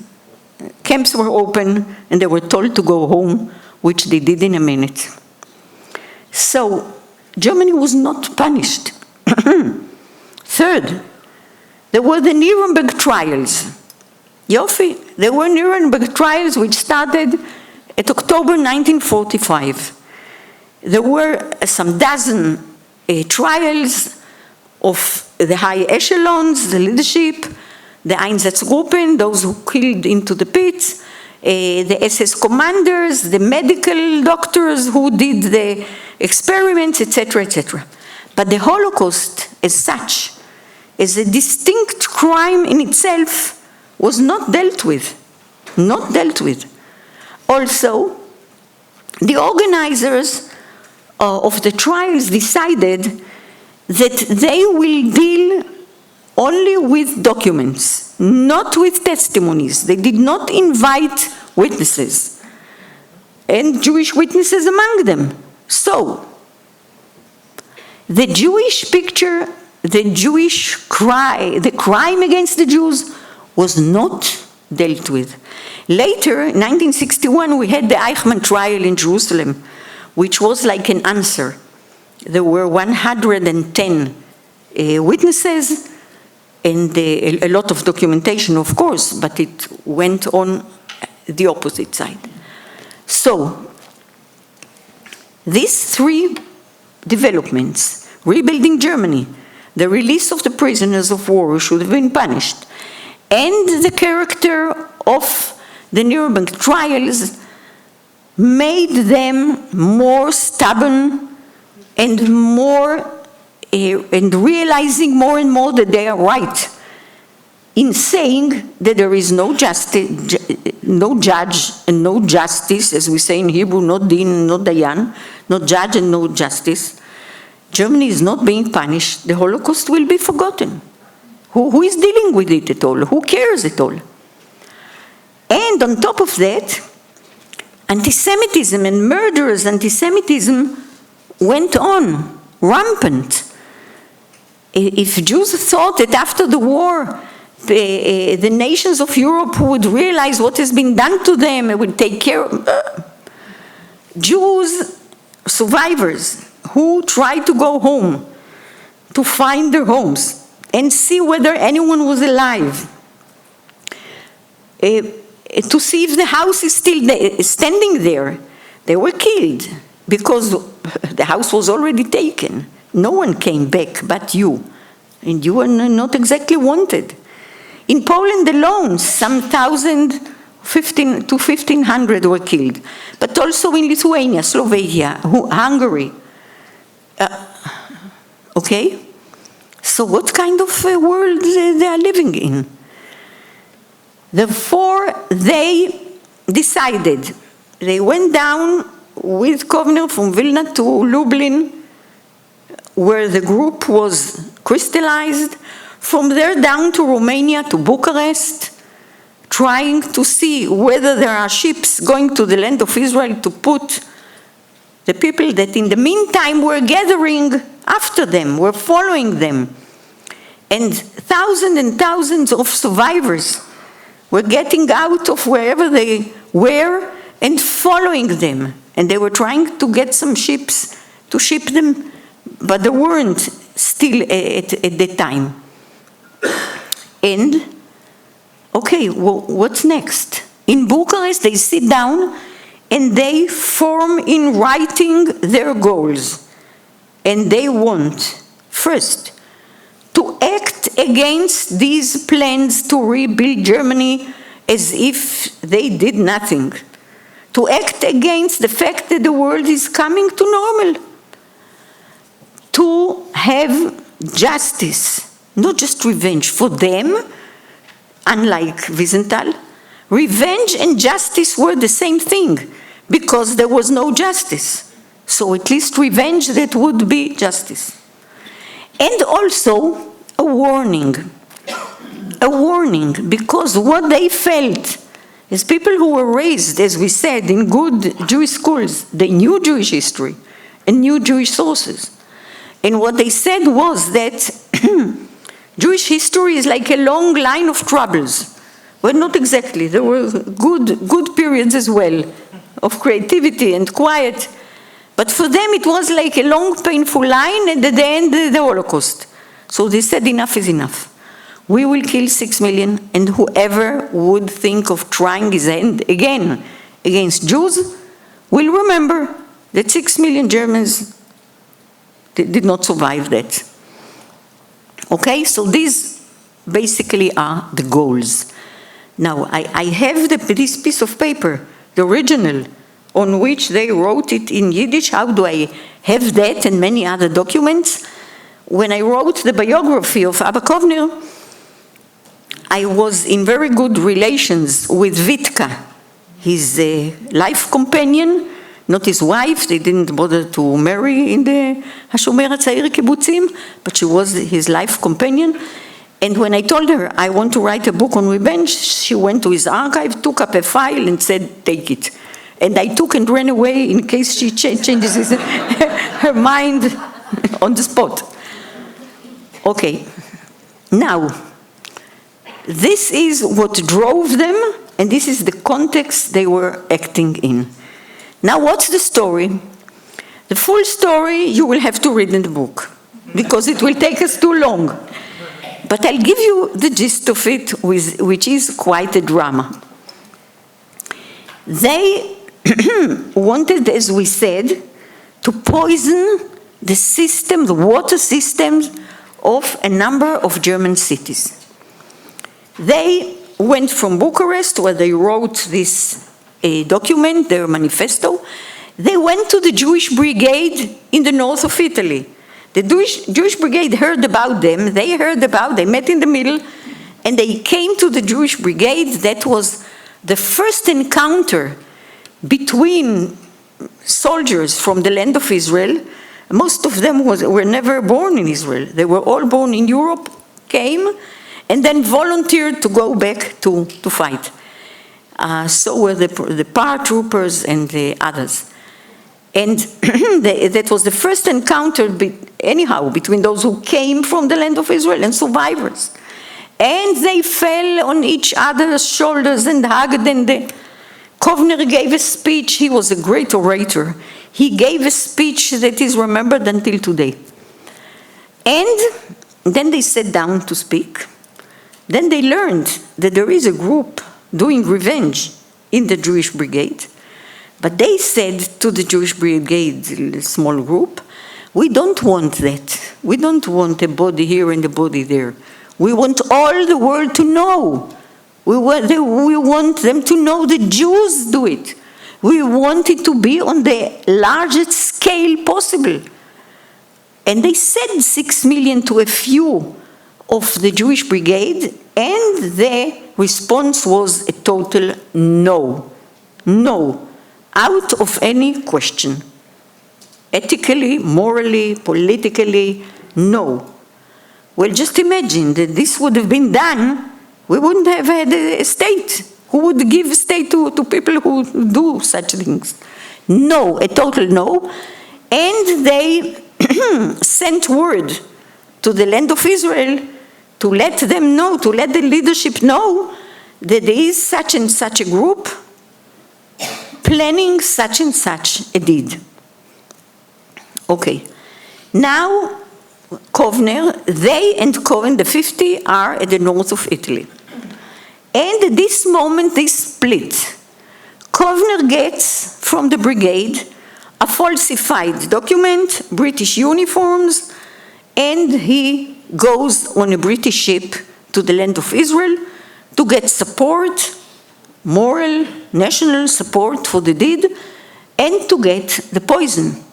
camps were open, and they were told to go home, which they did in a minute. So Germany was not punished. Third, there were the Nuremberg trials. Yofi, there were Nuremberg trials which started at October 1945. There were some dozen trials of the high echelons, the leadership, the Einsatzgruppen, those who killed into the pits, the SS commanders, the medical doctors who did the experiments, etc., etc. But the Holocaust as such, as a distinct crime in itself, was not dealt with. Not dealt with. Also, the organizers of the trials decided that they will deal only with documents, not with testimonies. They did not invite witnesses, and Jewish witnesses among them. So, the Jewish picture, the Jewish cry, the crime against the Jews was not dealt with. Later, in 1961, we had the Eichmann trial in Jerusalem, which was like an answer. There were 110 witnesses and a lot of documentation, of course, but it went on the opposite side. So, these three developments, rebuilding Germany, the release of the prisoners of war who should have been punished, and the character of the Nuremberg trials made them more stubborn and more and realizing more and more that they are right in saying that there is no justice, no judge and no justice, as we say in Hebrew, not din, not dayan, not judge and no justice. Germany is not being punished. The Holocaust will be forgotten. Who is dealing with it at all? Who cares at all? And on top of that, anti-Semitism and murderous anti-Semitism went on, rampant. If Jews thought that after the war, the nations of Europe would realize what has been done to them and would take care of Jews, survivors, who tried to go home, to find their homes, and see whether anyone was alive, to see if the house is still standing there. They were killed because the house was already taken. No one came back but you, and you were not exactly wanted. In Poland alone, some 1,000 to 1,500 were killed, but also in Lithuania, Slovakia, Hungary. Okay? So what kind of a world they are living in? Therefore, they decided, they went down with Kovner from Vilna to Lublin, where the group was crystallized, from there down to Romania, to Bucharest, trying to see whether there are ships going to the land of Israel to put the people that in the meantime were gathering after them, were following them. And thousands of survivors were getting out of wherever they were and following them. And they were trying to get some ships to ship them, but there weren't still at the time. And, okay, well, what's next? In Bucharest, they sit down and they form in writing their goals. And they want, first, to act against these plans to rebuild Germany as if they did nothing. To act against the fact that the world is coming to normal. To have justice, not just revenge for them, unlike Wiesenthal. Revenge and justice were the same thing, because there was no justice. So at least revenge, that would be justice. And also a warning, because what they felt as people who were raised, as we said, in good Jewish schools, they knew Jewish history and knew Jewish sources. And what they said was that Jewish history is like a long line of troubles. Well, not exactly. There were good periods as well of creativity and quiet. But for them, it was like a long, painful line, and at the end, the Holocaust. So they said, enough is enough. We will kill 6 million, and whoever would think of trying his hand again against Jews will remember that 6 million Germans did not survive that. Okay, so these basically are the goals. Now, I have this piece of paper, the original, on which they wrote it in Yiddish. How do I have that and many other documents? When I wrote the biography of Abba Kovner, I was in very good relations with Vitka, his life companion, not his wife. They didn't bother to marry in the Hashomer HaTzair Kibbutzim, but she was his life companion. And when I told her I want to write a book on revenge, she went to his archive, took up a file and said, take it. And I took and ran away in case she changes her mind on the spot. Okay, now, this is what drove them, and this is the context they were acting in. Now, what's the story? The full story you will have to read in the book, because it will take us too long. But I'll give you the gist of it, which is quite a drama. They wanted, as we said, to poison the system, the water systems of a number of German cities. They went from Bucharest, where they wrote this document, their manifesto. They went to the Jewish Brigade in the north of Italy. The Jewish Brigade heard about them, they met in the middle, and they came to the Jewish Brigade. That was the first encounter between soldiers from the land of Israel. Most of them were never born in Israel. They were all born in Europe, came, and then volunteered to go back to fight. So were the paratroopers and the others. And that was the first encounter, between those who came from the land of Israel and survivors. And they fell on each other's shoulders and hugged, and Kovner gave a speech. He was a great orator. He gave a speech that is remembered until today. And then they sat down to speak. Then they learned that there is a group doing revenge in the Jewish Brigade. But they said to the Jewish Brigade, a small group, we don't want that. We don't want a body here and a body there. We want all the world to know. We want them to know the Jews do it. We want it to be on the largest scale possible. And they said 6 million to a few of the Jewish Brigade, and the response was a total no. No. Out of any question. Ethically, morally, politically, no. Well, just imagine that this would have been done, we wouldn't have had a state. Who would give a state to people who do such things? No, a total no. And they sent word to the land of Israel to let them know, to let the leadership know that there is such and such a group planning such and such a deed. Okay. Now, Kovner, they and Cohen, the 50, are at the north of Italy. And at this moment, they split. Kovner gets from the brigade a falsified document, British uniforms, and he goes on a British ship to the land of Israel to get support, moral, national support for the deed, and to get the poison.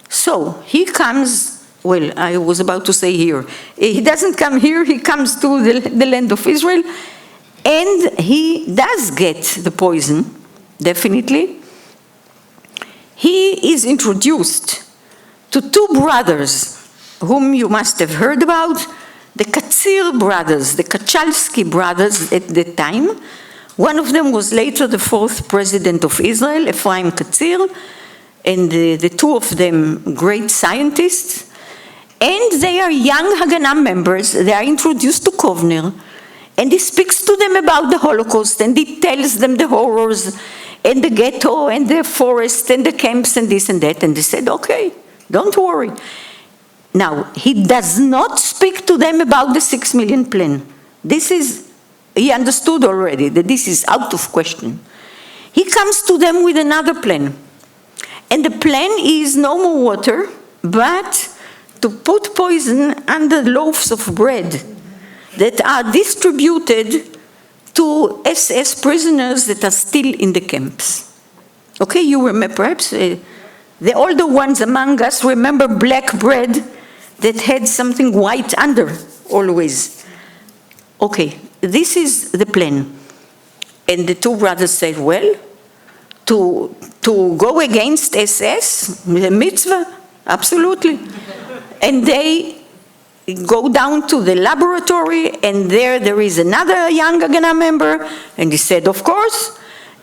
So he comes, well, I was about to say here. He doesn't come here, he comes to the land of Israel, and he does get the poison, definitely. He is introduced to two brothers whom you must have heard about, the Katzir brothers, the Kachalsky brothers at the time. One of them was later the fourth president of Israel, Ephraim Katzir, and the two of them great scientists. And they are young Haganah members. They are introduced to Kovner, And he speaks to them about the Holocaust, and he tells them the horrors, and the ghetto, and the forest, and the camps, and this and that. And they said, okay, don't worry. Now, he does not speak to them about the 6 million plan. He understood already that this is out of question. He comes to them with another plan. And the plan is no more water, but to put poison under loaves of bread that are distributed to SS prisoners that are still in the camps. Okay, you remember, perhaps the older ones among us remember black bread that had something white under, always. Okay, this is the plan. And the two brothers said, well, to go against SS, the mitzvah, absolutely. And they go down to the laboratory, and there is another young Haganah member, and he said, of course,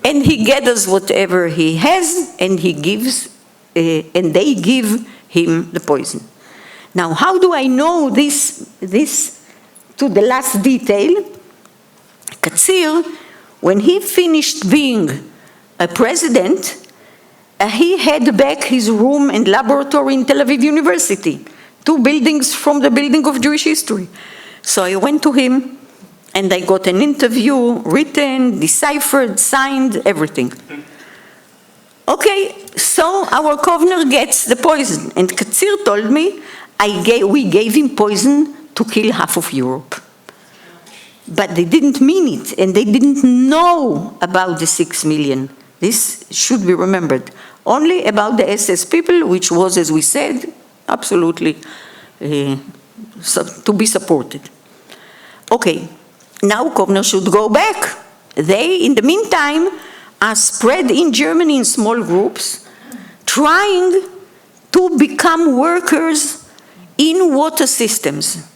and he gathers whatever he has, and he gives, and they give him the poison. Now, how do I know this to the last detail? Katzir, when he finished being a president, he had back his room and laboratory in Tel Aviv University, 2 buildings from the building of Jewish history. So I went to him, and I got an interview, written, deciphered, signed, everything. Okay, so our Kovner gets the poison, and Katzir told me, we gave him poison to kill half of Europe. But they didn't mean it, and they didn't know about the 6 million. This should be remembered. Only about the SS people, which was, as we said, absolutely to be supported. Okay, now Kovner should go back. They, in the meantime, are spread in Germany in small groups, trying to become workers in water systems,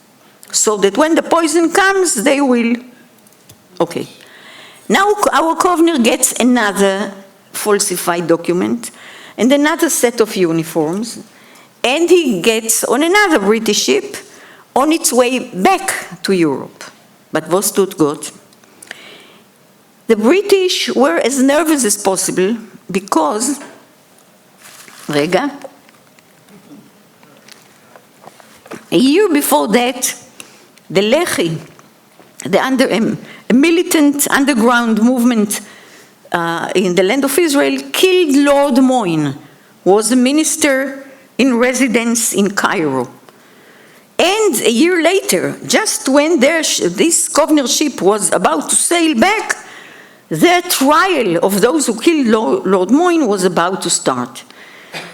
so that when the poison comes, they will. Okay. Now our Kovner gets another falsified document and another set of uniforms, and he gets on another British ship on its way back to Europe. But was tut gut? The British were as nervous as possible because, a year before that, the Lehi, a militant underground movement in the land of Israel, killed Lord Moyne, was a minister in residence in Cairo. And a year later, just when this Kovner ship was about to sail back, the trial of those who killed Lord Moyne was about to start.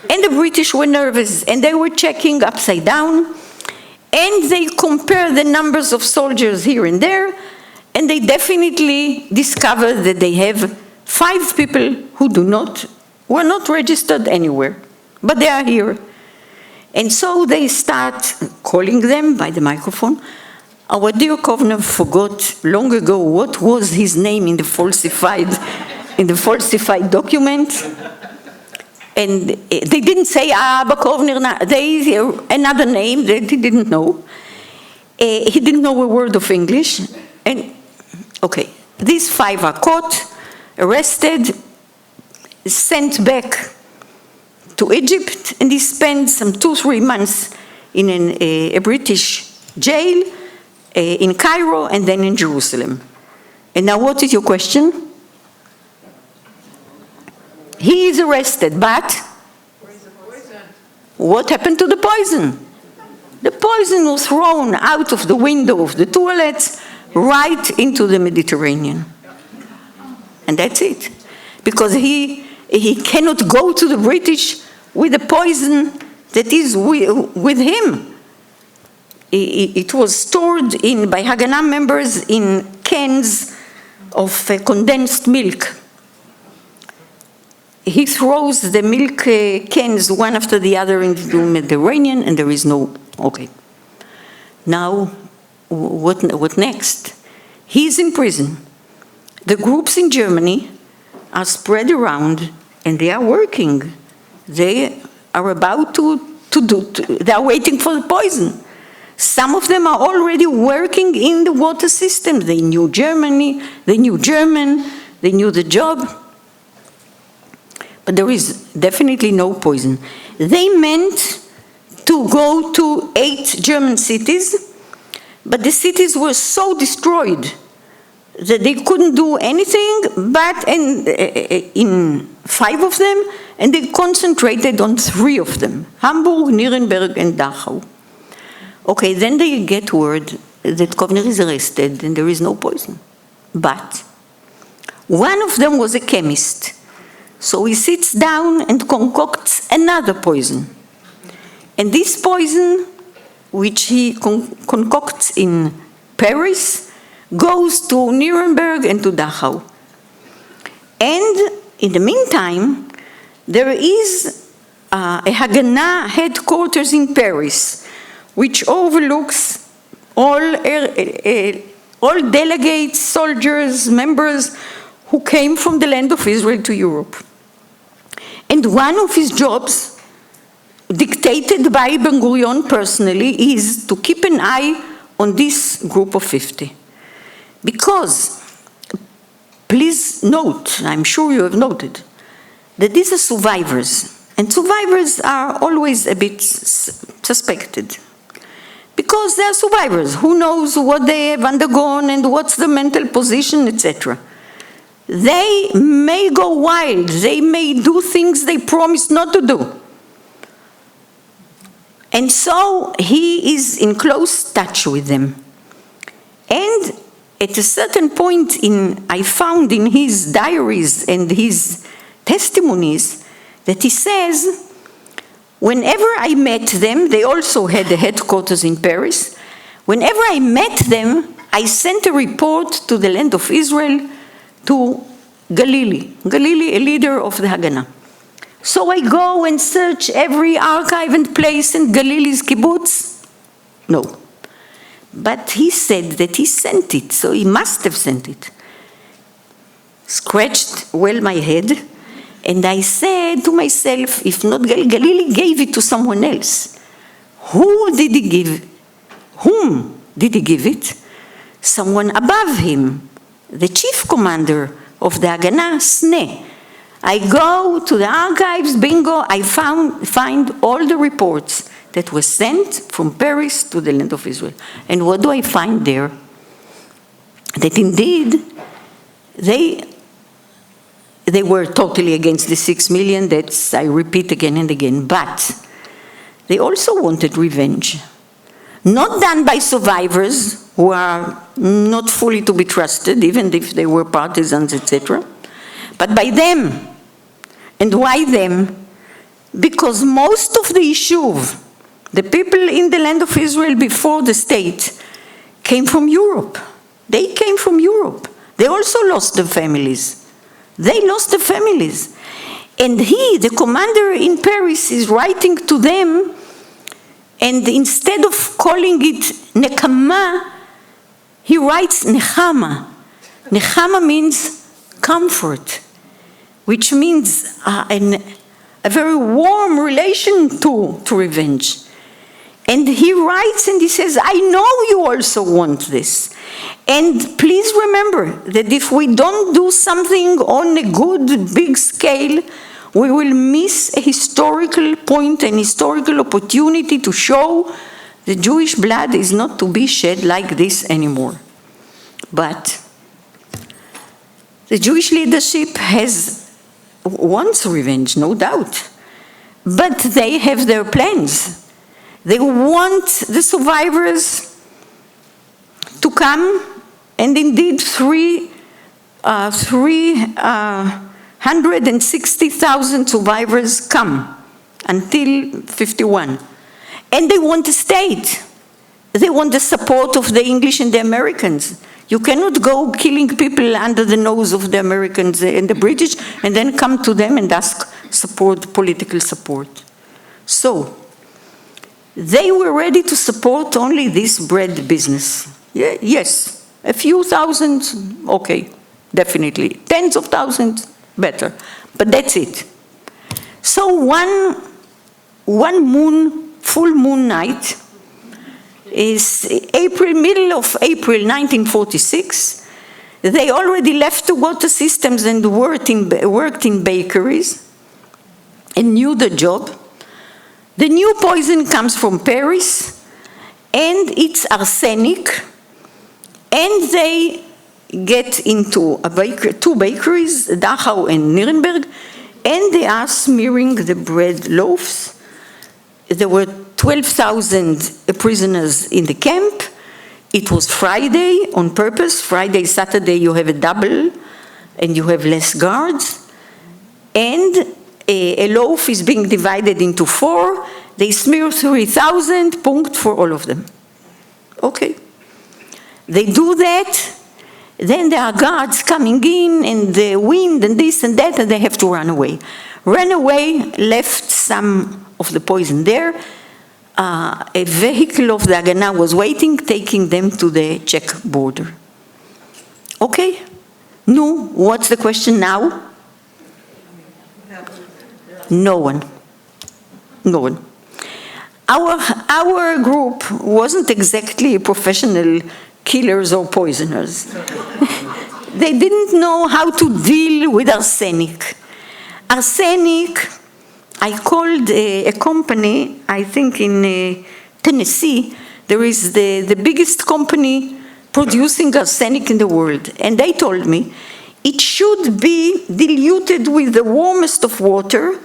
And the British were nervous, and they were checking upside down, and they compared the numbers of soldiers here and there, and they definitely discovered that they have 5 people who were not registered anywhere, but they are here. And so they start calling them by the microphone. Our dear Kovner forgot long ago what was his name in the falsified document. And they didn't say Abba Kovner, another name that he didn't know. He didn't know a word of English. And okay, these 5 are caught, arrested, sent back to Egypt, and he spent some 2-3 months in a British jail in Cairo and then in Jerusalem. And now what is your question? He is arrested, but what happened to the poison? The poison was thrown out of the window of the toilets right into the Mediterranean. And that's it. Because he cannot go to the British with the poison that is with him. It was stored by Haganah members in cans of condensed milk. He throws the milk cans one after the other into the Mediterranean, and there is no, okay. Now, what next? He's in prison. The groups in Germany are spread around, and they are working. They are about they are waiting for the poison. Some of them are already working in the water system. They knew Germany, they knew German, they knew the job. But there is definitely no poison. They meant to go to 8 German cities, but the cities were so destroyed that they couldn't do anything but in 5 of them, and they concentrated on 3 of them, Hamburg, Nuremberg, and Dachau. Okay, then they get word that Kovner is arrested and there is no poison. But one of them was a chemist. So he sits down and concocts another poison. And this poison, which he concocts in Paris, goes to Nuremberg and to Dachau. And in the meantime, there is a Haganah headquarters in Paris, which overlooks all delegates, soldiers, members who came from the land of Israel to Europe. And one of his jobs, dictated by Ben-Gurion personally, is to keep an eye on this group of 50. Because, please note, I'm sure you have noted, that these are survivors. And survivors are always a bit suspected. Because they are survivors. Who knows what they have undergone and what's the mental position, etc. They may go wild. They may do things they promised not to do. And so he is in close touch with them. And at a certain point I found in his diaries and his testimonies that he says, whenever I met them, they also had the headquarters in Paris, whenever I met them, I sent a report to the land of Israel, to Galili, a leader of the Haganah. So I go and search every archive and place in Galili's kibbutz. No. But he said that he sent it, so he must have sent it. Scratched well my head, and I said to myself, if not Galili gave it to someone else, whom did he give it? Someone above him, the chief commander of the Haganah, Sneh. I go to the archives, bingo, I find all the reports that were sent from Paris to the land of Israel. And what do I find there? That indeed, they were totally against the 6 million, that's, I repeat again and again, but they also wanted revenge. Not done by survivors who are not fully to be trusted, even if they were partisans, etc., but by them. And why them? Because most of the Yishuv, the people in the land of Israel before the state, came from Europe. They came from Europe. They also lost their families. They lost their families. And he, the commander in Paris, is writing to them, and instead of calling it Nekama, he writes Nechama. Nechama means comfort, which means a very warm relation to revenge. And he writes and he says, I know you also want this. And please remember that if we don't do something on a good, big scale, we will miss a historical point, an historical opportunity to show the Jewish blood is not to be shed like this anymore. But the Jewish leadership wants revenge, no doubt. But they have their plans. They want the survivors to come, and indeed 360,000 survivors come until 51. And they want a state. They want the support of the English and the Americans. You cannot go killing people under the nose of the Americans and the British and then come to them and ask support, political support. So, they were ready to support only this bread business. Yeah, yes, a few thousand, okay, definitely. Tens of thousands, better. But that's it. So one full moon night, is middle of April 1946. They already left the water systems and worked in bakeries and knew the job. The new poison comes from Paris, and it's arsenic, and they get into two bakeries, Dachau and Nuremberg, and they are smearing the bread loaves. There were 12,000 prisoners in the camp. It was Friday on purpose. Friday, Saturday, you have a double, and you have less guards. And a loaf is being divided into 4. They smear 3,000, punct for all of them. Okay. They do that. Then there are guards coming in, and the wind, and this and that, and they have to run away. Ran away, left some of the poison there. A vehicle of the Haganah was waiting, taking them to the Czech border. Okay? No, what's the question now? No one. No one. Our group wasn't exactly professional killers or poisoners. They didn't know how to deal with arsenic. Arsenic, I called a company, I think in Tennessee, there is the biggest company producing arsenic in the world. And they told me it should be diluted with the warmest of water,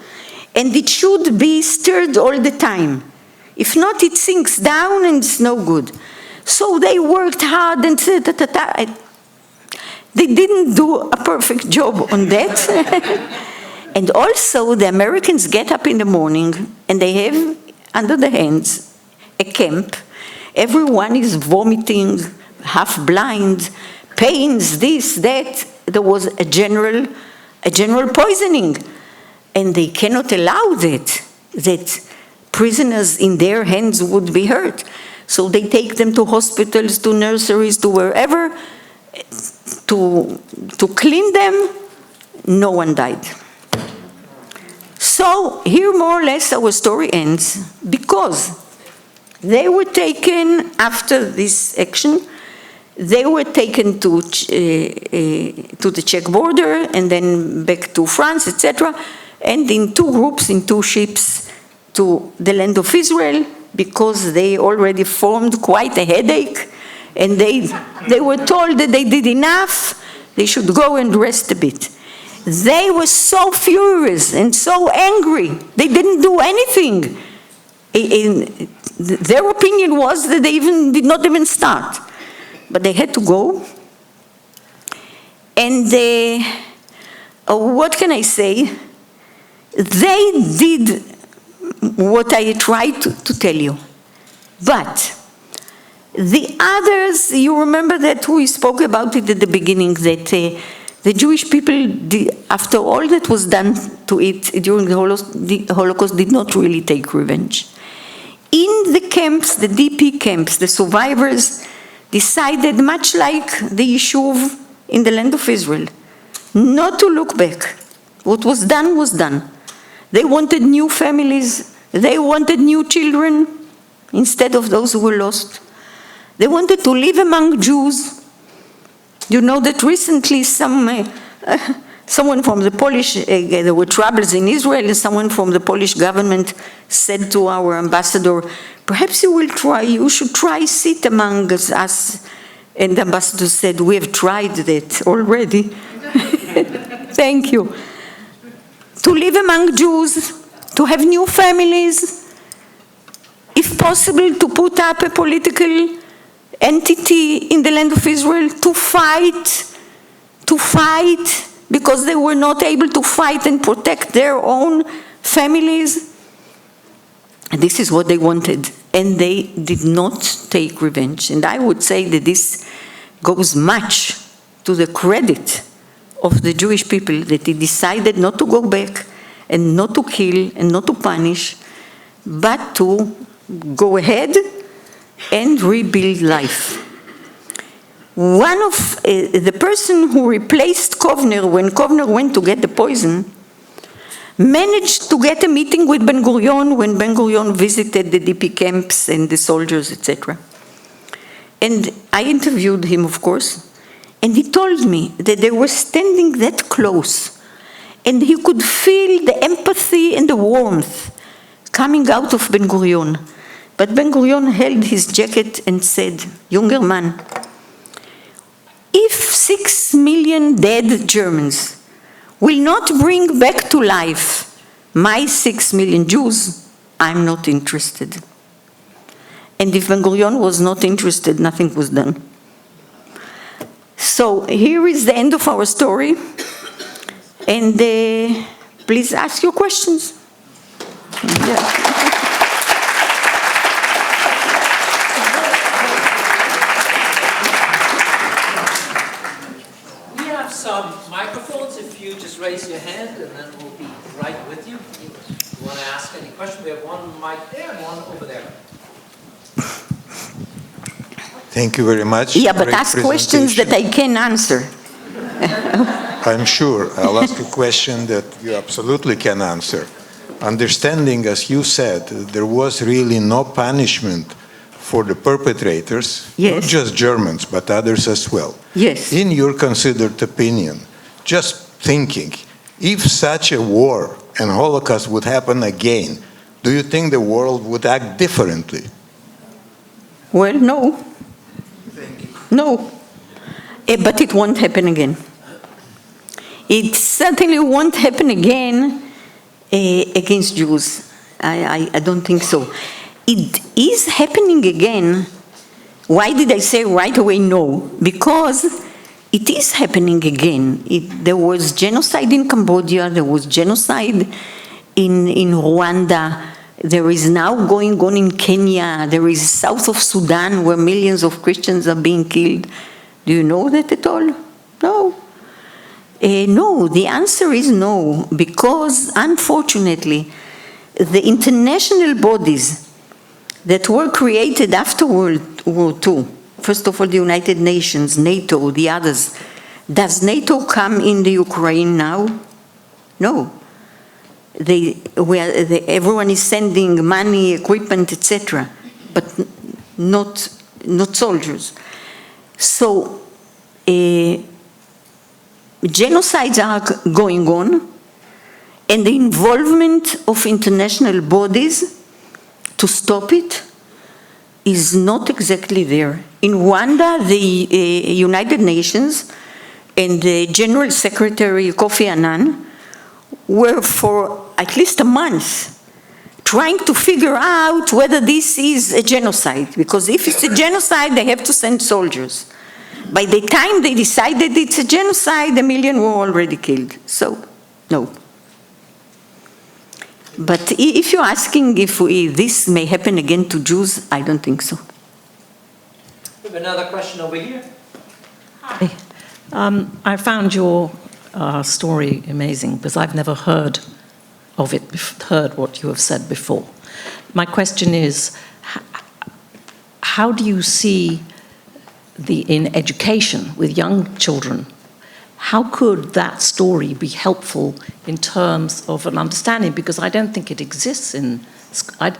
and it should be stirred all the time. If not, it sinks down and it's no good. So they worked hard and said, they didn't do a perfect job on that. And also the Americans get up in the morning and they have under their hands a camp. Everyone is vomiting, half blind, pains, this, that. There was a general poisoning. And they cannot allow that prisoners in their hands would be hurt. So they take them to hospitals, to nurseries, to wherever, to clean them. No one died. So here more or less our story ends, because they were taken after this action, they were taken to the Czech border and then back to France, etc., and in 2 groups, in 2 ships to the land of Israel, because they already formed quite a headache, and they were told that they did enough, they should go and rest a bit. They were so furious and so angry, they didn't do anything. Their opinion was that they did not even start. But they had to go. And what can I say? They did what I tried to tell you. But the others, you remember that we spoke about it at the beginning, that the Jewish people, after all that was done to it during the Holocaust, did not really take revenge. In the camps, the DP camps, the survivors decided, much like the Yishuv in the land of Israel, not to look back. What was done was done. They wanted new families. They wanted new children instead of those who were lost. They wanted to live among Jews. You know that recently someone from the Polish, there were troubles in Israel, and someone from the Polish government said to our ambassador, perhaps you should try sit among us. And the ambassador said, we have tried that already. Thank you. To live among Jews, to have new families, if possible, to put up a political entity in the land of Israel, to fight, because they were not able to fight and protect their own families. And this is what they wanted. And they did not take revenge. And I would say that this goes much to the credit of the Jewish people, that they decided not to go back and not to kill and not to punish, but to go ahead and rebuild life. One of the person who replaced Kovner, when Kovner went to get the poison, managed to get a meeting with Ben-Gurion when Ben-Gurion visited the DP camps and the soldiers, etc. And I interviewed him, of course, and he told me that they were standing that close, and he could feel the empathy and the warmth coming out of Ben Gurion. But Ben Gurion held his jacket and said, "Younger man, if 6 million dead Germans will not bring back to life my 6 million Jews, I'm not interested." And if Ben Gurion was not interested, nothing was done. So here is the end of our story. And please ask your questions. Yeah. Some microphones, if you just raise your hand, and then we'll be right with you. If you want to ask any question, we have one mic there and one over there. Thank you very much. Yeah, but ask questions that I can answer. I'm sure. I'll ask a question that you absolutely can answer. Understanding, as you said, there was really no punishment for the perpetrators, yes. Not just Germans, but others as well. Yes. In your considered opinion, just thinking, if such a war and Holocaust would happen again, do you think the world would act differently? Well, no. No. But it won't happen again. It certainly won't happen again against Jews. I don't think so. It is happening again. Why did I say right away no? Because it is happening again. There was genocide in Cambodia, there was genocide in Rwanda, there is now going on in Kenya, there is south of Sudan where millions of Christians are being killed. Do you know that at all? No. No, the answer is no, because unfortunately, the international bodies that were created after World War II, first of all, the United Nations, NATO, the others. Does NATO come in the Ukraine now? No. Everyone is sending money, equipment, etc., but not soldiers. So, genocides are going on, and the involvement of international bodies to stop it is not exactly there. In Rwanda, the United Nations and the General Secretary Kofi Annan were for at least a month trying to figure out whether this is a genocide, because if it's a genocide, they have to send soldiers. By the time they decided it's a genocide, 1 million were already killed. So, no. But if you're asking if this may happen again to Jews, I don't think so. We have another question over here. Hi. I found your story amazing because I've never heard of it, heard what you have said before. My question is, how do you see in education with young children, how could that story be helpful in terms of an understanding? Because I don't think it exists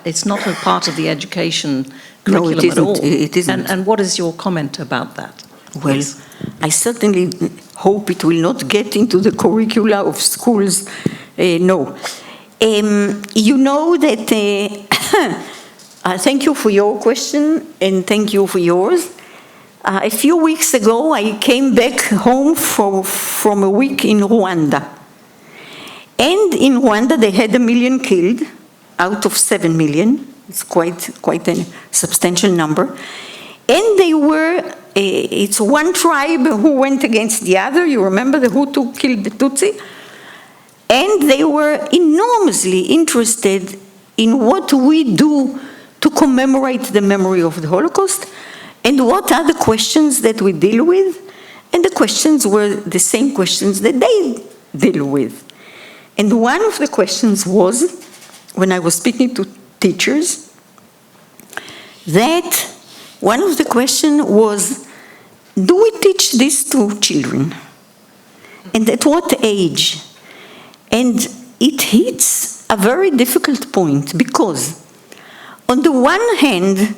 it's not a part of the education curriculum at all. It isn't. And what is your comment about that? Well, Please. I certainly hope it will not get into the curricula of schools. No. You know that, thank you for your question and thank you for yours. A few weeks ago, I came back home from a week in Rwanda. And in Rwanda, they had 1 million killed out of 7 million. It's quite a substantial number. And they were, it's one tribe who went against the other. You remember the Hutu killed the Tutsi? And they were enormously interested in what we do to commemorate the memory of the Holocaust. And what are the questions that we deal with? And the questions were the same questions that they deal with. And one of the questions was, when I was speaking to teachers, that one of the questions was, do we teach this to children? And at what age? And it hits a very difficult point because, on the one hand,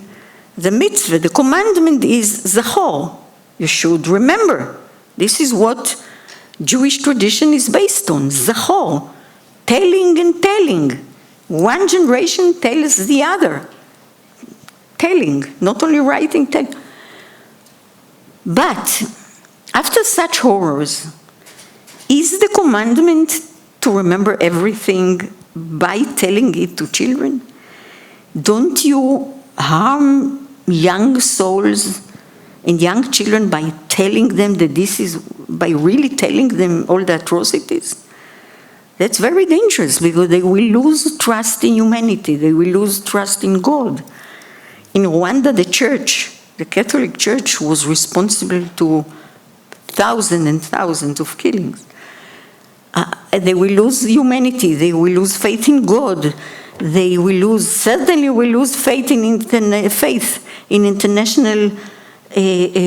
The mitzvah, the commandment is zachor. You should remember. This is what Jewish tradition is based on, zachor, telling and telling. One generation tells the other. Telling, not only writing, telling. But after such horrors, is the commandment to remember everything by telling it to children? Don't you harm young souls and young children by telling them that this is, by really telling them all the atrocities? That's very dangerous because they will lose trust in humanity. They will lose trust in God. In Rwanda, the church, the Catholic Church, was responsible to thousands and thousands of killings. They will lose humanity. They will lose faith in God. They will certainly will lose faith in international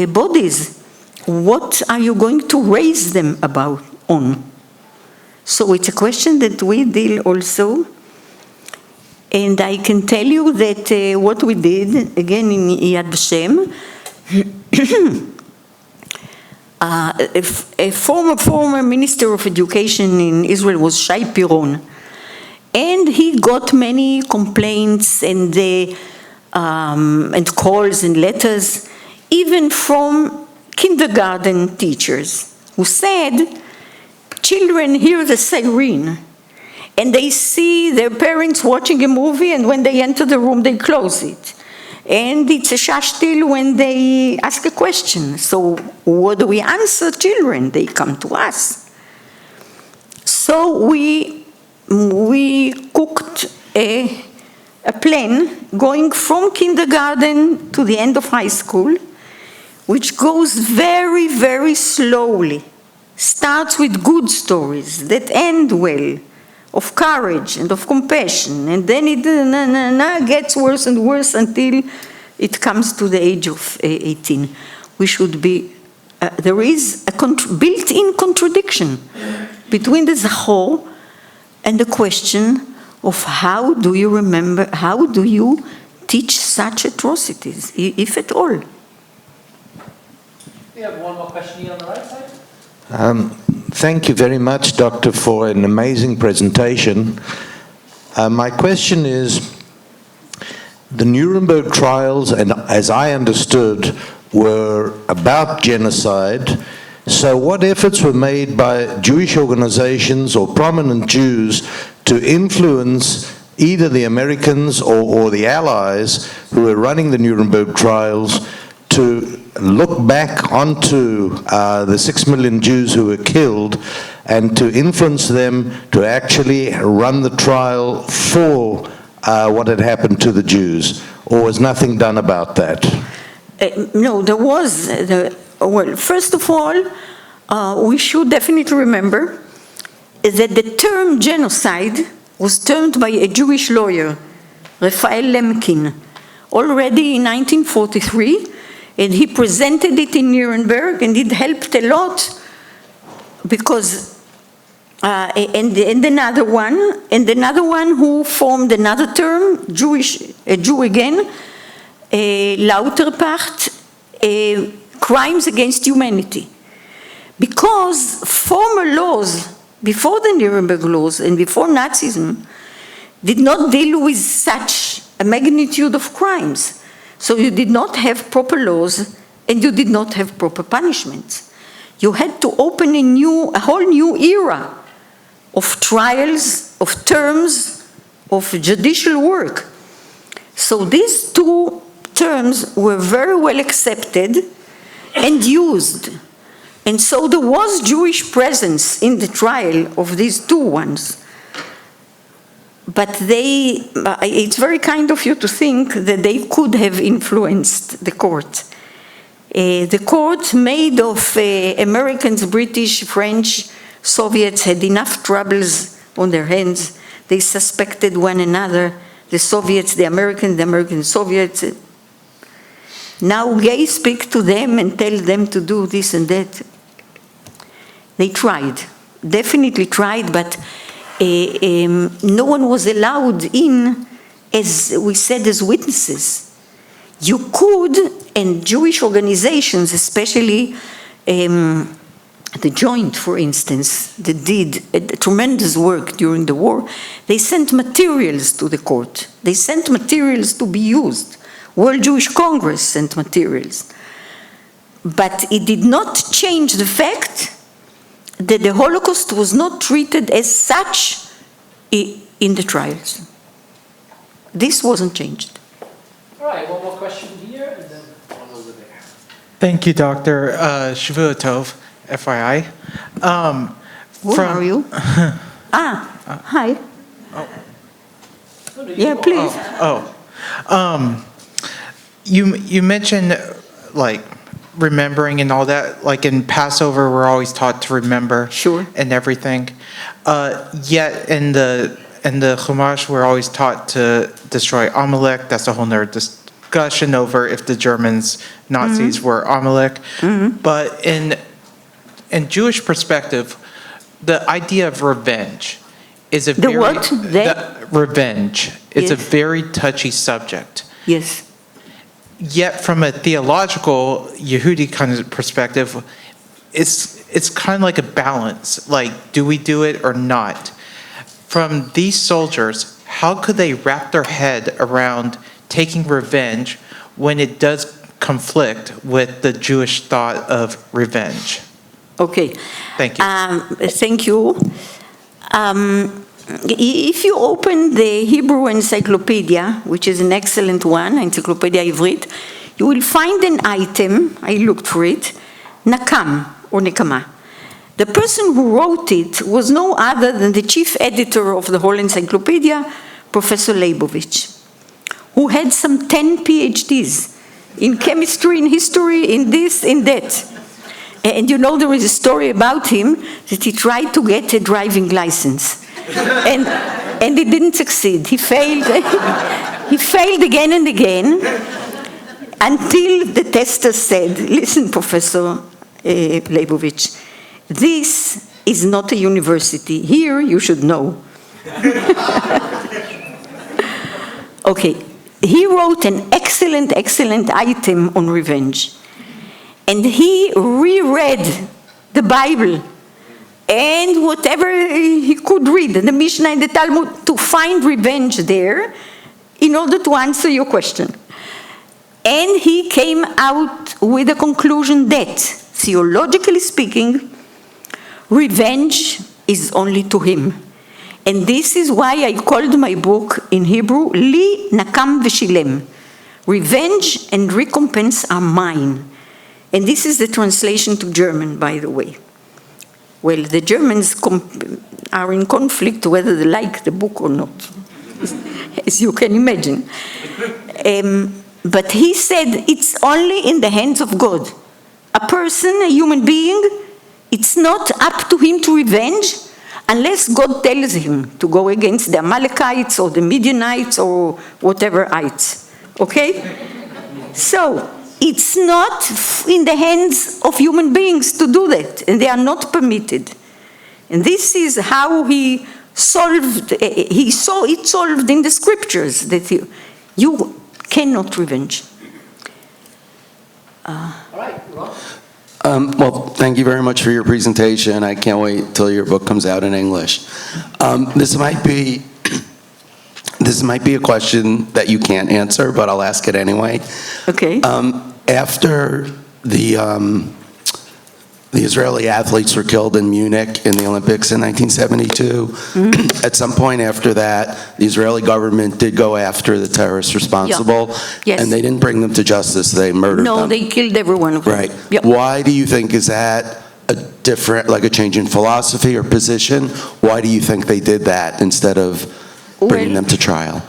bodies. What are you going to raise them on? So it's a question that we deal also. And I can tell you that what we did, again in Yad Vashem, a former Minister of Education in Israel was Shai Piron. And he got many complaints and calls and letters, even from kindergarten teachers, who said, children hear the siren, and they see their parents watching a movie, and when they enter the room, they close it. And it's a shashtil when they ask a question. So what do we answer children? They come to us. So we cooked a plan going from kindergarten to the end of high school, which goes very, very slowly. Starts with good stories that end well, of courage and of compassion, and then it gets worse and worse until it comes to the age of 18. We should be, there is a built-in contradiction between the zachor and the question of how do you remember, how do you teach such atrocities, if at all? We have one more question here on the right side. Thank you very much, Doctor, for an amazing presentation. My question is, the Nuremberg trials, and as I understood, were about genocide. So what efforts were made by Jewish organizations or prominent Jews to influence either the Americans or the Allies who were running the Nuremberg trials to look back onto the 6 million Jews who were killed and to influence them to actually run the trial for what had happened to the Jews? Or was nothing done about that? No, there was. Well, first of all, we should definitely remember that the term genocide was termed by a Jewish lawyer, Raphael Lemkin, already in 1943, and he presented it in Nuremberg, and it helped a lot because, and another one who formed another term, a Jew again, Lauterpacht, crimes against humanity. Because former laws, before the Nuremberg laws and before Nazism, did not deal with such a magnitude of crimes. So you did not have proper laws and you did not have proper punishments. You had to open a whole new era of trials, of terms, of judicial work. So these two terms were very well accepted and used. And so there was Jewish presence in the trial of these two ones. But it's very kind of you to think that they could have influenced the court. The court made of Americans, British, French, Soviets had enough troubles on their hands. They suspected one another, the Soviets, the Americans, Soviets. Now gays speak to them and tell them to do this and that. They tried, definitely tried, but no one was allowed in, as we said, as witnesses. you could, and Jewish organizations, especially the Joint, for instance, that did a tremendous work during the war, they sent materials to the court. They sent materials to be used. World Jewish Congress sent materials. But it did not change the fact that the Holocaust was not treated as such in the trials. This wasn't changed. All right, one more question here, and then one over there. Thank you, Dr. Shavua Tov, FYI. Where are you? Hi. Oh. Yeah, please. You mentioned, like, remembering and all that. Like, in Passover, we're always taught to remember. Sure. And everything. Yet, in the Chumash, we're always taught to destroy Amalek. That's a whole nother discussion over if the Germans, Nazis were Amalek. But in Jewish perspective, the idea of revenge is a revenge is a very touchy subject. Yes. Yet from a theological Yehudi kind of perspective, it's kind of like a balance. Like, do we do it or not? From these soldiers, how could they wrap their head around taking revenge when it does conflict with the Jewish thought of revenge? Okay. Thank you. Thank you. If you open the Hebrew Encyclopedia, which is an excellent one, Encyclopedia Ivrit, you will find an item, I looked for it, Nakam, or Nekama. The person who wrote it was no other than the chief editor of the whole encyclopedia, Professor Leibovich, who had some 10 PhDs in chemistry, in history, in this, in that. And you know, there is a story about him that he tried to get a driving license. And he didn't succeed. He failed. He failed again and again until the tester said, listen, Professor Leibovich, this is not a university. Here you should know. Okay, he wrote an excellent, excellent item on revenge. And he reread the Bible and whatever he could read, the Mishnah and the Talmud, to find revenge there in order to answer your question. And he came out with a conclusion that, theologically speaking, revenge is only to him. And this is why I called my book in Hebrew, Li Nakam Veshilem. Revenge and recompense are mine. And this is the translation to German, by the way. Well, the Germans are in conflict whether they like the book or not, as you can imagine. But he said it's only in the hands of God. A person, a human being, it's not up to him to revenge unless God tells him to go against the Amalekites or the Midianites or whatever ites. Okay? So, it's not in the hands of human beings to do that, and they are not permitted. And this is how he solved, he saw it solved in the scriptures, that you cannot revenge. All right, Ron. Well, thank you very much for your presentation. I can't wait till your book comes out in English. This might be a question that you can't answer, but I'll ask it anyway. Okay. After the Israeli athletes were killed in Munich in the Olympics in 1972, at some point after that, the Israeli government did go after the terrorists responsible, Yes. and they didn't bring them to justice. They murdered them. No, they killed everyone. Right. Yep. Why do you think, is that a different, like a change in philosophy or position? Why do you think they did that instead of bringing them to trial?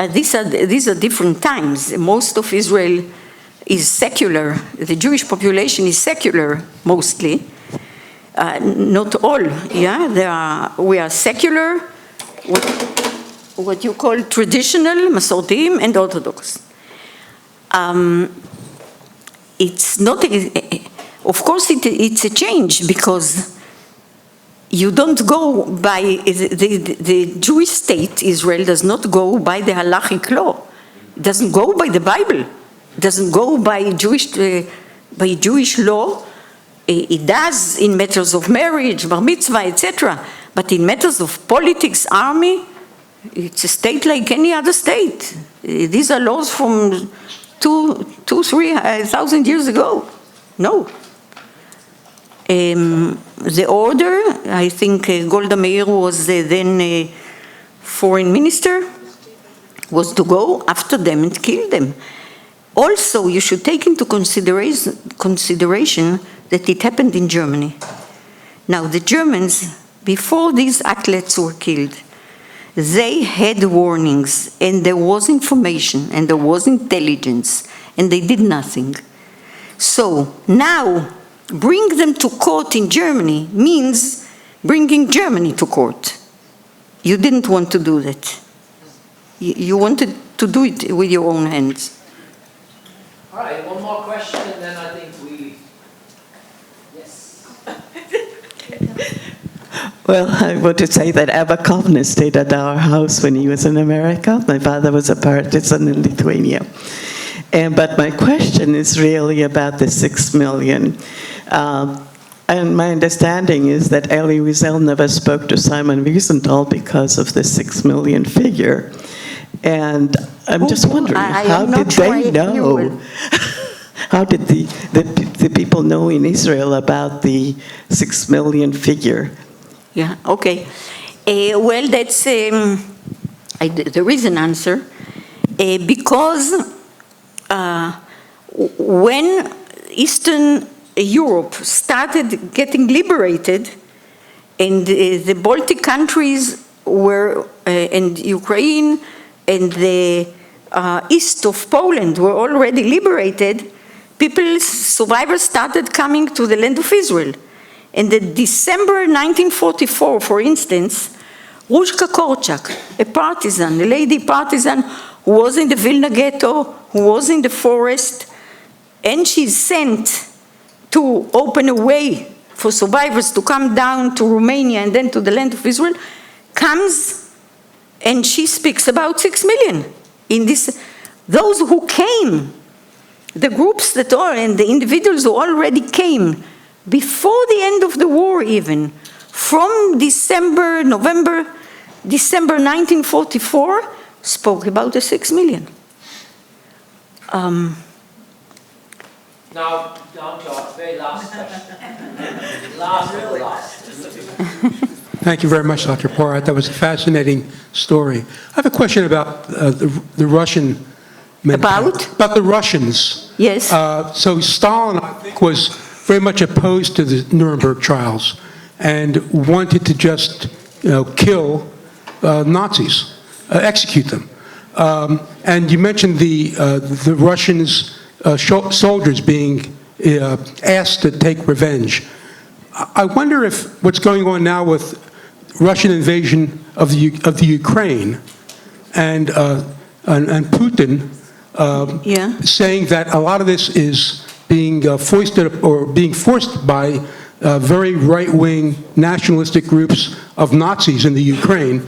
These are different times. Most of Israel is secular. The Jewish population is secular, mostly. Not all, yeah? We are secular, what you call traditional, Masortim, and Orthodox. It's not, of course it's a change, because you don't go by, the Jewish state, Israel, does not go by the halachic law. It doesn't go by the Bible. It doesn't go by Jewish law. It does in matters of marriage, bar mitzvah, etc. But in matters of politics, army, it's a state like any other state. These are laws from 3,000 years ago. No. The order, I think Golda Meir was then foreign minister, was to go after them and kill them. Also, you should take into consideration that it happened in Germany. Now, the Germans, before these athletes were killed, they had warnings, and there was information, and there was intelligence, and they did nothing. So now, bring them to court in Germany means bringing Germany to court. You didn't want to do that. You wanted to do it with your own hands. All right, one more question, and then I think we... Yes. Well, I want to say that Abba Kovner stayed at our house when he was in America. My father was a partisan in Lithuania. But my question is really about the 6 million. And my understanding is that Elie Wiesel never spoke to Simon Wiesenthal because of the 6 million figure. And I'm just wondering, how did they know? How did the people know in Israel about the 6 million figure? Yeah, okay. Well, that's, there is an answer. Because when Eastern Europe started getting liberated, and the Baltic countries were, and Ukraine, and the east of Poland were already liberated, survivors started coming to the land of Israel. In December 1944, for instance, Rushka Korczak, a partisan, a lady partisan who was in the Vilna ghetto, who was in the forest, and she's sent to open a way for survivors to come down to Romania and then to the land of Israel, comes and she speaks about 6 million. In this, those who came, the groups that are, and the individuals who already came before the end of the war even, from December 1944, spoke about the 6 million. Now, down to our very last question. Last. Thank you very much, Dr. Porat. That was a fascinating story. I have a question about the Russian mentality. About the Russians. Yes. So Stalin, I think, was very much opposed to the Nuremberg trials and wanted to just, kill Nazis, execute them. And you mentioned the Russians, soldiers being asked to take revenge. I wonder if what's going on now with Russian invasion of the Ukraine and Putin saying that a lot of this is being foisted or being forced by very right-wing nationalistic groups of Nazis in the Ukraine,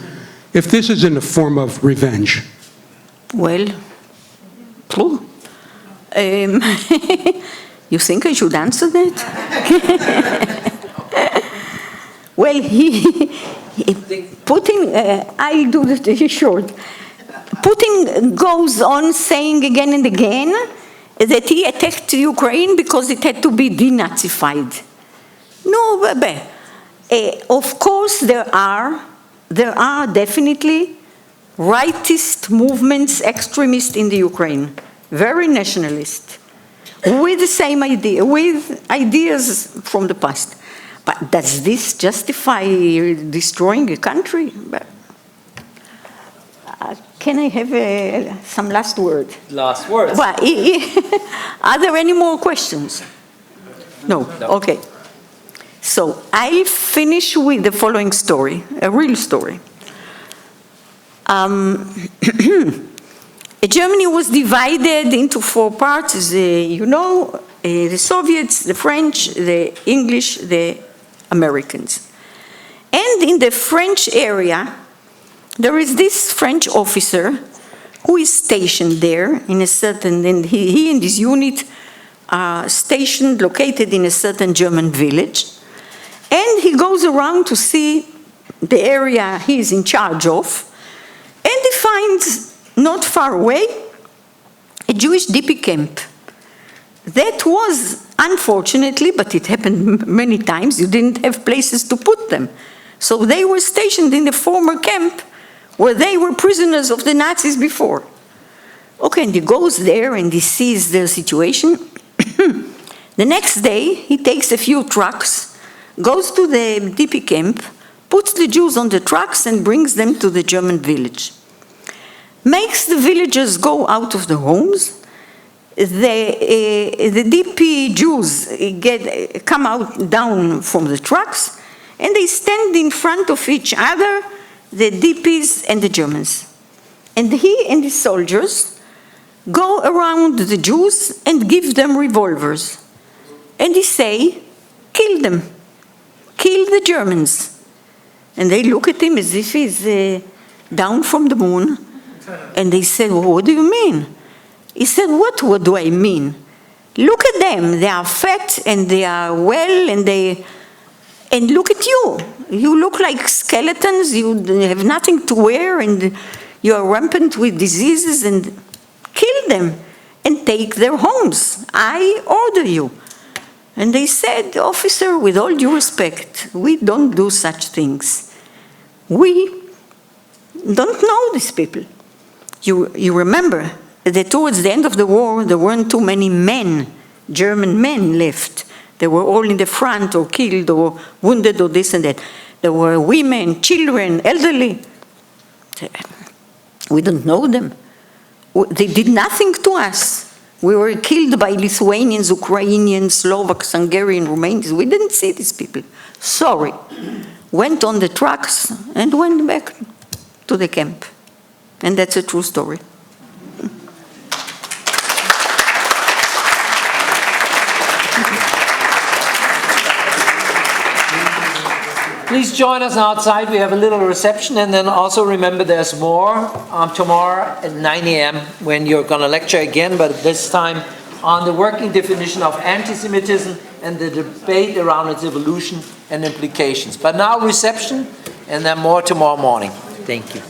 if this is in the form of revenge. Well, true. You think I should answer that? Well, Putin, I'll do this short. Putin goes on saying again and again that he attacked Ukraine because it had to be denazified. No, of course there are definitely rightist movements, extremists in the Ukraine, very nationalist, with the same idea, with ideas from the past. But does this justify destroying a country? Can I have some last word? Last words. Well, are there any more questions? No. Okay. So I'll finish with the following story, a real story. Germany was divided into 4 parts, the Soviets, the French, the English, the Americans. And in the French area, there is this French officer who is stationed there in a certain, and he and his unit are stationed, located in a certain German village. And he goes around to see the area he is in charge of, and he finds, not far away, a Jewish DP camp. That was, unfortunately, but it happened many times, you didn't have places to put them. So they were stationed in the former camp where they were prisoners of the Nazis before. Okay, and he goes there and he sees their situation. The next day, he takes a few trucks, goes to the DP camp, puts the Jews on the trucks and brings them to the German village. Makes the villagers go out of the homes. The DP Jews come out down from the trucks, and they stand in front of each other, the DPs and the Germans. And he and his soldiers go around the Jews and give them revolvers. And he say, kill them, kill the Germans. And they look at him as if he's down from the moon. And they said, well, what do you mean? He said, what do I mean? Look at them, they are fat and they are well and look at you. You look like skeletons, you have nothing to wear and you are rampant with diseases, and kill them and take their homes. I order you. And they said, officer, with all due respect, we don't do such things. We don't know these people. You remember that towards the end of the war, there weren't too many men, German men left. They were all in the front or killed or wounded or this and that. There were women, children, elderly. We don't know them. They did nothing to us. We were killed by Lithuanians, Ukrainians, Slovaks, Hungarian, Romanians. We didn't see these people. Sorry. Went on the trucks and went back to the camp. And that's a true story. Please join us outside. We have a little reception, and then also remember there's more tomorrow at 9 a.m. when you're going to lecture again, but this time on the working definition of anti-Semitism and the debate around its evolution and implications. But now reception, and then more tomorrow morning. Thank you.